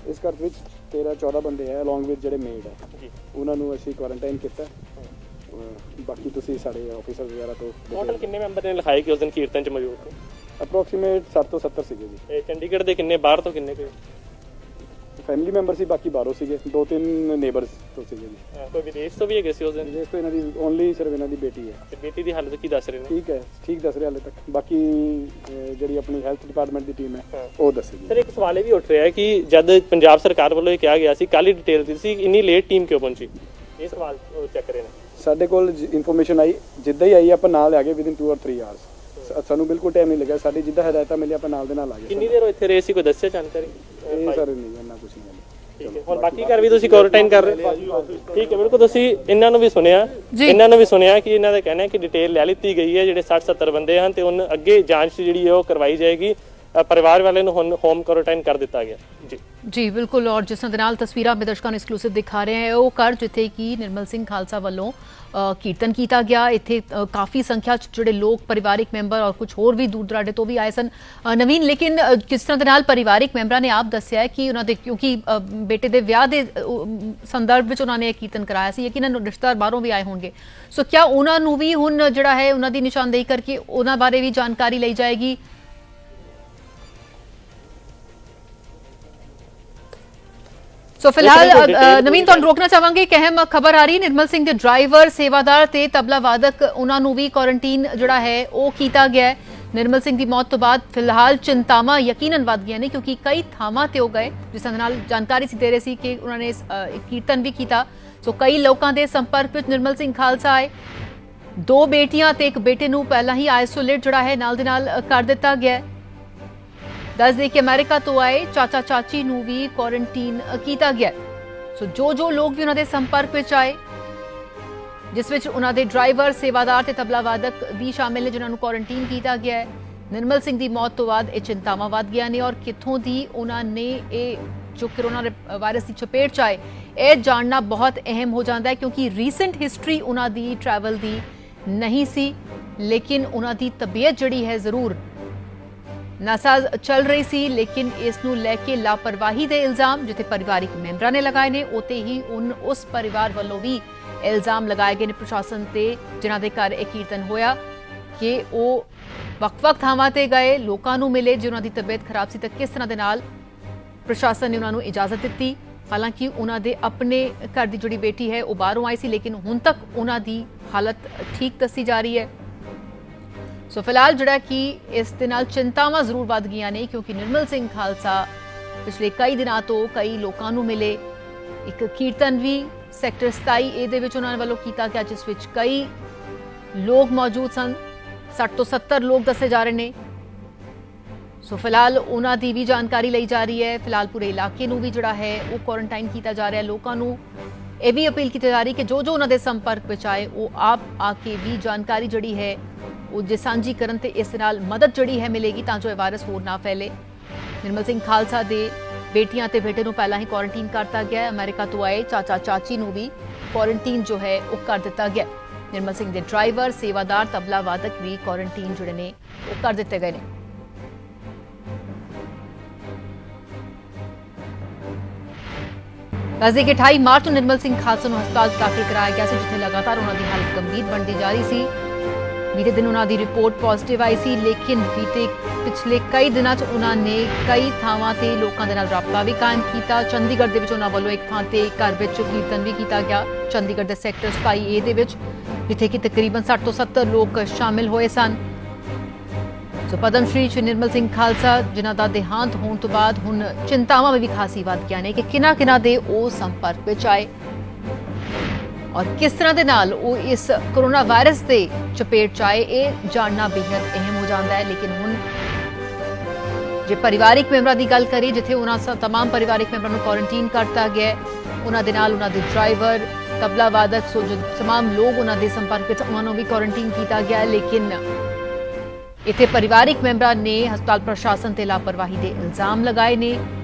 ਇਸ ਘਰ ਵਿੱਚ 13-14 ਬੰਦੇ ਹੈ, ਅਲੋਂਗ ਵਿਦ ਜਿਹੜੇ ਮੇਡ ਹੈ, ਉਹਨਾਂ ਨੂੰ ਅਸੀਂ ਕੁਆਰੰਟਾਈਨ ਕੀਤਾ। ਬਾਕੀ ਤੁਸੀਂ ਸਾਡੇ ਆਫੀਸਰ ਵਗੈਰਾ ਤੋਂ ਟੋਟਲ ਕਿੰਨੇ ਮੈਂਬਰ ਨੇ ਲਿਖਾਏ ਕਿ ਉਸ ਦਿਨ ਕੀਰਤਨ ਚ ਮੌਜੂਦ ਸੀ? ਅਪਰੋਕਸੀਮੇਟ 60 ਤੋਂ 70 ਸੀਗੇ ਜੀ। ਇਹ ਚੰਡੀਗੜ੍ਹ ਦੇ ਕਿੰਨੇ, ਬਾਹਰ ਤੋਂ ਕਿੰਨੇ? ਕੋਈ ਫੈਮਿਲੀ ਮੈਂਬਰ ਸੀ, ਬਾਕੀ ਬਾਹਰੋਂ ਸੀਗੇ, 2-3 ਨੇਬਰਸ ਤੋਂ ਸੀਗੇ ਜੀ। ਕੋਈ ਵਿਦੇਸ਼ ਤੋਂ ਵੀ ਹੈਗੇ ਸੀ ਉਸ ਦਿਨ? ਦੇਖੋ, ਇਹਨਾਂ ਦੀ ਓਨਲੀ ਸਿਰਫ ਇਹਨਾਂ ਦੀ ਬੇਟੀ ਹੈ। ਤੇ ਬੇਟੀ ਦੀ ਹਾਲਤ ਕੀ ਦੱਸ ਰਹੇ ਨੇ? ਠੀਕ ਹੈ, ਠੀਕ ਦੱਸ ਰਿਹਾ ਹਾਲੇ ਤੱਕ। ਬਾਕੀ ਜਿਹੜੀ ਆਪਣੀ ਹੈਲਥ ਡਿਪਾਰਟਮੈਂਟ ਦੀ ਟੀਮ ਹੈ ਉਹ ਦੱਸੇਗੀ। ਸਰ, ਇੱਕ ਸਵਾਲ ਇਹ ਵੀ ਉੱਠ ਰਿਹਾ ਹੈ ਕਿ ਜਦ ਪੰਜਾਬ ਸਰਕਾਰ ਵੱਲੋਂ ਇਹ ਕਿਹਾ ਗਿਆ ਸੀ, ਕੱਲ ਹੀ ਡਿਟੇਲ ਦਿੱਤੀ ਸੀ, ਇੰਨੀ ਲੇਟ ਟੀਮ ਕਿਉਂ ਪਹੁੰਚੀ? ਇਹ ਸਵਾਲ ਚੱਕ ਰਹੇ ਨੇ। ਸਾਡੇ ਕੋਲ ਇਨਫੋਰਮੇਸ਼ਨ ਆਈ, ਜਿੱਦਾਂ ਹੀ ਆਈ ਆਪਾਂ ਨਾਲ ਆ ਗਏ ਵਿਦਿਨ 2 or 3 ਆਵਰਸ। ਸਾਨੂੰ ਬਿਲਕੁਲ ਟਾਈਮ ਨਹੀਂ ਲੱਗਾ, ਸਾਡੀ ਜਿੱਦਾਂ ਹਦਾਇਤਾਂ ਮਿਲੀ ਆਪਾਂ ਨਾਲ ਦੇ ਨਾਲ ਆ ਗਏ। ਕਿੰਨੀ ਦੇਰ ਇੱਥੇ ਰਹੇ ਸੀ, ਕੋਈ ਦੱਸਿਆ ਜਾਣਕਾਰੀ? ਇਹ ਸਰ ਨਹੀਂ, ਇੰਨਾ ਕੁਝ ਨਹੀਂ। ਠੀਕ ਹੈ। ਹੁਣ ਬਾਕੀ ਘਰ ਵੀ ਤੁਸੀਂ ਕੁਆਰੰਟਾਈਨ ਕਰ ਰਹੇ ਹੋ? ਠੀਕ ਹੈ, ਬਿਲਕੁਲ। ਤੁਸੀਂ ਇਹਨਾਂ ਨੂੰ ਵੀ ਸੁਣਿਆ ਕਿ ਇਹਨਾਂ ਦਾ ਕਹਿਣਾ ਹੈ ਕਿ ਡਿਟੇਲ ਲੈ ਲਿੱਤੀ ਗਈ ਹੈ, ਜਿਹੜੇ 60-70 ਬੰਦੇ ਹਨ, ਤੇ ਹੁਣ ਅੱਗੇ ਜਾਂਚ ਜਿਹੜੀ ਹੈ ਉਹ ਕਰਵਾਈ ਜਾਏਗੀ। ਪਰਿਵਾਰ ਵਾਲੇ ਨੂੰ ਹੁਣ ਹੋਮ ਕੁਆਰੰਟਾਈਨ ਕਰ ਦਿੱਤਾ ਗਿਆ ਜੀ। ਬਿਲਕੁਲ। ਔਰ ਜਿਸ ਦੇ ਨਾਲ ਤਸਵੀਰਾਂ ਮੈਂ ਦਰਸ਼ਕਾਂ ਨੂੰ ਐਕਸਕਲੂਸਿਵ ਦਿਖਾ ਰਹੇ ਹਾਂ, ਉਹ ਘਰ ਜਿੱਥੇ ਕਿ ਨਿਰਮਲ ਸਿੰਘ ਖਾਲਸਾ ਵੱਲੋਂ ਕੀਰਤਨ ਕੀਤਾ ਗਿਆ। ਇੱਥੇ ਕਾਫੀ ਸੰਖਿਆ 'ਚ ਜਿਹੜੇ ਲੋਕ, ਪਰਿਵਾਰਿਕ ਮੈਂਬਰ ਔਰ ਕੁਝ ਹੋਰ ਵੀ ਦੂਰ ਦਰਾਡੇ ਤੋਂ ਵੀ ਆਏ ਸਨ। ਨਵੀਨ, ਲੇਕਿਨ ਕਿਸ ਤਰ੍ਹਾਂ ਦੇ ਨਾਲ ਪਰਿਵਾਰਿਕ ਮੈਂਬਰਾਂ ਨੇ ਆਪ ਦੱਸਿਆ ਕਿ ਉਹਨਾਂ ਦੇ, ਕਿਉਂਕਿ ਬੇਟੇ ਦੇ ਵਿਆਹ ਦੇ ਸੰਦਰਭ ਵਿੱਚ ਉਹਨਾਂ ਨੇ ਇਹ ਕੀਰਤਨ ਕਰਾਇਆ ਸੀ, ਯਕੀਨਨ ਰਿਸ਼ਤੇਦਾਰ ਬਾਹਰੋਂ ਵੀ ਆਏ ਹੋਣਗੇ। ਸੋ ਕਿਆ ਉਹਨਾਂ ਨੂੰ ਵੀ ਹੁਣ ਜਿਹੜਾ ਹੈ ਉਹਨਾਂ ਦੀ ਨਿਸ਼ਾਨਦੇਹੀ ਕਰਕੇ ਉਹਨਾਂ ਬਾਰੇ ਵੀ ਜਾਣਕਾਰੀ ਲਈ ਜਾਏਗੀ? ਸੋ ਫਿਲਹਾਲ ਨਵੀਨ ਤੁਹਾਨੂੰ ਰੋਕਣਾ ਚਾਹਾਂਗੇ ਇੱਕ ਅਹਿਮ ਖਬਰ ਆ ਰਹੀ ਨਿਰਮਲ ਸਿੰਘ ਦੇ ਡਰਾਈਵਰ ਸੇਵਾਦਾਰ ਤੇ ਤਬਲਾ ਵਾਦਕ ਉਹਨਾਂ ਨੂੰ ਵੀ ਕੁਆਰੰਟੀਨ ਜਿਹੜਾ ਹੈ ਉਹ ਕੀਤਾ ਗਿਆ ਹੈ। ਨਿਰਮਲ ਸਿੰਘ ਦੀ ਮੌਤ ਤੋਂ ਬਾਅਦ ਫਿਲਹਾਲ ਚਿੰਤਾਵਾਂ ਯਕੀਨਨ ਵੱਧ ਗਈਆਂ ਨੇ ਕਿਉਂਕਿ ਕਈ ਥਾਵਾਂ ਤੇ ਉਹ ਗਏ ਜਿਸ ਨਾਲ ਜਾਣਕਾਰੀ ਸੀ ਦੇ ਰਹੇ ਸੀ ਕਿ ਉਹਨਾਂ ਨੇ ਇੱਕ ਕੀਰਤਨ ਵੀ ਕੀਤਾ। ਸੋ ਕਈ ਲੋਕਾਂ ਦੇ ਸੰਪਰਕ ਵਿੱਚ ਨਿਰਮਲ ਸਿੰਘ ਖਾਲਸਾ ਆਏ। 2 ਬੇਟੀਆਂ ਤੇ ਇੱਕ ਬੇਟੇ ਨੂੰ ਪਹਿਲਾਂ ਹੀ ਆਈਸੋਲੇਟ ਜਿਹੜਾ ਹੈ ਨਾਲ ਦੇ ਨਾਲ ਕਰ ਦਿੱਤਾ ਗਿਆ ਹੈ। ਦੱਸ ਦੇ ਕਿ ਅਮਰੀਕਾ ਤੋਂ ਆਏ ਚਾਚਾ ਚਾਚੀ ਨੂੰ ਵੀ ਕੁਆਰੰਟੀਨ ਕੀਤਾ ਗਿਆ। ਸੋ ਜੋ ਲੋਕ ਵੀ ਉਹਨਾਂ ਦੇ ਸੰਪਰਕ ਵਿੱਚ ਆਏ ਜਿਸ ਵਿੱਚ ਉਹਨਾਂ ਦੇ ਡਰਾਈਵਰ ਸੇਵਾਦਾਰ ਤੇ ਤਬਲਾ ਵਾਦਕ ਵੀ ਸ਼ਾਮਿਲ ਨੇ ਜਿਨ੍ਹਾਂ ਨੂੰ ਕੁਆਰੰਟੀਨ ਕੀਤਾ ਗਿਆ ਹੈ। ਨਿਰਮਲ ਸਿੰਘ ਦੀ ਮੌਤ ਤੋਂ ਬਾਅਦ ਇਹ ਚਿੰਤਾਵਾਂ ਵੱਧ ਗਈਆਂ ਨੇ ਔਰ ਕਿੱਥੋਂ ਦੀ ਉਹਨਾਂ ਨੇ ਇਹ ਜੋ ਕੋਰੋਨਾ ਵਾਇਰਸ ਦੀ ਚਪੇਟ 'ਚ ਆਏ ਇਹ ਜਾਣਨਾ ਬਹੁਤ ਅਹਿਮ ਹੋ ਜਾਂਦਾ ਹੈ ਕਿਉਂਕਿ ਰੀਸੈਂਟ ਹਿਸਟਰੀ ਉਹਨਾਂ ਦੀ ਟਰੈਵਲ ਦੀ ਨਹੀਂ ਸੀ ਲੇਕਿਨ ਉਹਨਾਂ ਦੀ ਤਬੀਅਤ ਜਿਹੜੀ ਹੈ ਜ਼ਰੂਰ ਨਾਸਾਜ਼ ਚੱਲ ਰਹੀ ਸੀ। ਲੇਕਿਨ ਇਸ ਨੂੰ ਲੈ ਕੇ ਲਾਪਰਵਾਹੀ ਦੇ ਇਲਜ਼ਾਮ ਜਿੱਥੇ ਪਰਿਵਾਰਿਕ ਮੈਂਬਰਾਂ ਨੇ ਲਗਾਏ ਨੇ ਉਤੇ ਹੀ ਉਸ ਪਰਿਵਾਰ ਵੱਲੋਂ ਵੀ ਇਲਜ਼ਾਮ ਲਗਾਏ ਗਏ ਨੇ ਪ੍ਰਸ਼ਾਸਨ ਤੇ ਜਿਨ੍ਹਾਂ ਦੇ ਘਰ ਇਹ ਕੀਰਤਨ ਹੋਇਆ ਕਿ ਉਹ ਵੱਖ-ਵੱਖ ਥਾਵਾਂ ਤੇ ਗਏ ਲੋਕਾਂ ਨੂੰ ਮਿਲੇ ਜਿਨ੍ਹਾਂ ਦੀ ਤਬੀਅਤ ਖਰਾਬ ਸੀ ਤਾਂ ਕਿਸ ਤਰ੍ਹਾਂ ਦੇ ਨਾਲ ਪ੍ਰਸ਼ਾਸਨ ਨੇ ਉਹਨਾਂ ਨੂੰ ਇਜਾਜ਼ਤ ਦਿੱਤੀ। ਹਾਲਾਂਕਿ ਉਹਨਾਂ ਦੇ ਆਪਣੇ ਘਰ ਦੀ ਜਿਹੜੀ ਬੇਟੀ ਹੈ ਉਹ ਬਾਹਰੋਂ ਆਈ ਸੀ ਲੇਕਿਨ ਹੁਣ ਤੱਕ ਉਹਨਾਂ ਦੀ ਹਾਲਤ ਠੀਕ ਦੱਸੀ ਜਾ ਰਹੀ ਹੈ। ਸੋ ਫਿਲਹਾਲ ਜਿਹੜਾ ਕਿ ਇਸ ਦੇ ਨਾਲ ਚਿੰਤਾਵਾਂ ਜ਼ਰੂਰ ਵੱਧ ਗਈਆਂ ਨੇ ਕਿਉਂਕਿ ਨਿਰਮਲ ਸਿੰਘ ਖਾਲਸਾ ਪਿਛਲੇ ਕਈ ਦਿਨਾਂ ਤੋਂ ਕਈ ਲੋਕਾਂ ਨੂੰ ਮਿਲੇ। ਇੱਕ ਕੀਰਤਨ ਵੀ ਸੈਕਟਰ 27A ਦੇ ਵਿੱਚ ਉਹਨਾਂ ਵੱਲੋਂ ਕੀਤਾ ਗਿਆ ਜਿਸ ਵਿੱਚ ਕਈ ਲੋਕ ਮੌਜੂਦ ਸਨ। 60 ਤੋਂ 70 ਲੋਕ ਦੱਸੇ ਜਾ ਰਹੇ ਨੇ। ਸੋ ਫਿਲਹਾਲ ਉਹਨਾਂ ਦੀ ਵੀ ਜਾਣਕਾਰੀ ਲਈ ਜਾ ਰਹੀ ਹੈ। ਫਿਲਹਾਲ ਪੂਰੇ ਇਲਾਕੇ ਨੂੰ ਵੀ ਜਿਹੜਾ ਹੈ ਉਹ ਕੁਆਰੰਟਾਈਨ ਕੀਤਾ ਜਾ ਰਿਹਾ। ਲੋਕਾਂ ਨੂੰ ਇਹ ਵੀ ਅਪੀਲ ਕੀਤੀ ਜਾ ਰਹੀ ਕਿ ਜੋ ਉਹਨਾਂ ਦੇ ਸੰਪਰਕ ਵਿੱਚ ਆਏ ਉਹ ਆਪ ਆ ਕੇ ਵੀ ਜਾਣਕਾਰੀ ਜਿਹੜੀ ਹੈ ਉਹ ਜੇ ਸਾਂਝੀ ਕਰਨ ਤੇ ਇਸ ਨਾਲ ਮਦਦ ਜਿਹੜੀ ਹੈ ਮਿਲੇਗੀ ਤਾਂ ਜੋ ਇਹ ਵਾਇਰਸ ਹੋਰ ਨਾ ਫੈਲੇ। ਨਿਰਮਲ ਸਿੰਘ ਖਾਲਸਾ ਦੇ ਬੇਟੀਆਂ ਤੇ ਬੇਟੇ ਨੂੰ ਪਹਿਲਾਂ ਹੀ ਕੁਆਰੰਟੀਨ ਕਰਤਾ ਗਿਆ। ਅਮਰੀਕਾ ਤੋਂ ਆਏ ਚਾਚਾ ਚਾਚੀ ਨੂੰ ਵੀ ਕੁਆਰੰਟੀਨ ਜੋ ਹੈ ਉਹ ਕਰ ਦਿੱਤਾ ਗਿਆ। ਨਿਰਮਲ ਸਿੰਘ ਦੇ ਡਰਾਈਵਰ ਸੇਵਾਦਾਰ ਤਬਲਾ ਵਾਦਕ ਵੀ ਕੁਆਰੰਟੀਨ ਜਿਹੜੇ ਨੇ ਉਹ ਕਰ ਦਿੱਤੇ ਗਏ ਨੇ। ਦੱਸਦੇ ਕਿ 28 ਮਾਰਚ ਨੂੰ ਨਿਰਮਲ ਸਿੰਘ ਖਾਲਸਾ ਨੂੰ ਹਸਪਤਾਲ ਦਾਖਲ ਕਰਾਇਆ ਗਿਆ ਸੀ ਜਿੱਥੇ ਲਗਾਤਾਰ ਉਹਨਾਂ ਦੀ ਹਾਲਤ ਗੰਭੀਰ ਬਣਦੀ ਜਾ ਰਹੀ ਸੀ। ਬੀਤੇ ਦਿਨ ਉਹਨਾਂ ਦੀ ਰਿਪੋਰਟ ਪੋਜ਼ਿਟਿਵ ਆਈ ਸੀ ਲੇਕਿਨ ਪਿਛਲੇ ਕਈ ਦਿਨਾਂ 'ਚ ਉਹਨਾਂ ਨੇ ਕਈ ਥਾਵਾਂ ਤੇ ਲੋਕਾਂ ਦੇ ਨਾਲ ਰਾਬਤਾ ਵੀ ਕਾਇਮ ਕੀਤਾ। ਚੰਡੀਗੜ੍ਹ ਦੇ ਵਿੱਚ ਉਹਨਾਂ ਵੱਲੋਂ ਇੱਕ ਥਾਂ ਤੇ ਘਰ ਵਿੱਚ ਕੀਰਤਨ ਵੀ ਕੀਤਾ ਗਿਆ ਚੰਡੀਗੜ੍ਹ ਦੇ ਸੈਕਟਰ 27A ਦੇ ਵਿੱਚ ਜਿੱਥੇ ਕਿ ਤਕਰੀਬਨ 60 ਤੋਂ 70 ਲੋਕ ਸ਼ਾਮਿਲ ਹੋਏ ਸਨ। ਸੋ ਪਦਮ ਸ਼੍ਰੀ ਨਿਰਮਲ ਸਿੰਘ ਖਾਲਸਾ ਜਿਨ੍ਹਾਂ ਦਾ ਦੇਹਾਂਤ ਹੋਣ ਤੋਂ ਬਾਅਦ ਹੁਣ ਚਿੰਤਾਵਾਂ ਵੀ ਖਾਸੀ ਵੱਧ ਗਈਆਂ ਨੇ ਕਿ ਕਿਹਨਾਂ ਦੇ ਉਹ ਸੰਪਰਕ ਵਿੱਚ ਆਏ ਔਰ ਕਿਸ ਤਰ੍ਹਾਂ ਦੇ ਨਾਲ ਉਹ ਇਸ ਕੋਰੋਨਾ ਵਾਇਰਸ ਦੇ ਚਪੇਟ 'ਚ ਆਏ ਇਹ ਜਾਣਨਾ ਬੇहद ਅਹਿਮ ਹੋ ਜਾਂਦਾ ਹੈ। ਲੇਕਿਨ ਹੁਣ ਜੇ ਪਰਿਵਾਰਿਕ ਮੈਂਬਰਾਂ ਦੀ ਗੱਲ ਕਰੀਏ ਜਿੱਥੇ ਉਹਨਾਂ ਤਮਾਮ ਪਰਿਵਾਰਿਕ ਮੈਂਬਰਾਂ ਨੂੰ ਕੁਆਰੰਟੀਨ ਕਰਤਾ ਗਿਆ ਉਹਨਾਂ ਦੇ ਨਾਲ ਉਹਨਾਂ ਦੇ ਡਰਾਈਵਰ ਤਬਲਾ ਵਾਦਕ ਸੋ ਜੋ ਤਮਾਮ ਲੋਕ ਉਹਨਾਂ ਦੇ ਸੰਪਰਕ ਵਿੱਚ ਉਹਨਾਂ ਨੂੰ ਵੀ ਕੁਆਰੰਟੀਨ ਕੀਤਾ ਗਿਆ ਲੇਕਿਨ ਇੱਥੇ ਪਰਿਵਾਰਿਕ ਮੈਂਬਰਾਂ ਨੇ ਹਸਪਤਾਲ ਪ੍ਰਸ਼ਾਸਨ ਤੇ ਲਾਪਰਵਾਹੀ ਦੇ ਇਲਜ਼ਾਮ ਲਗਾਏ ਨੇ।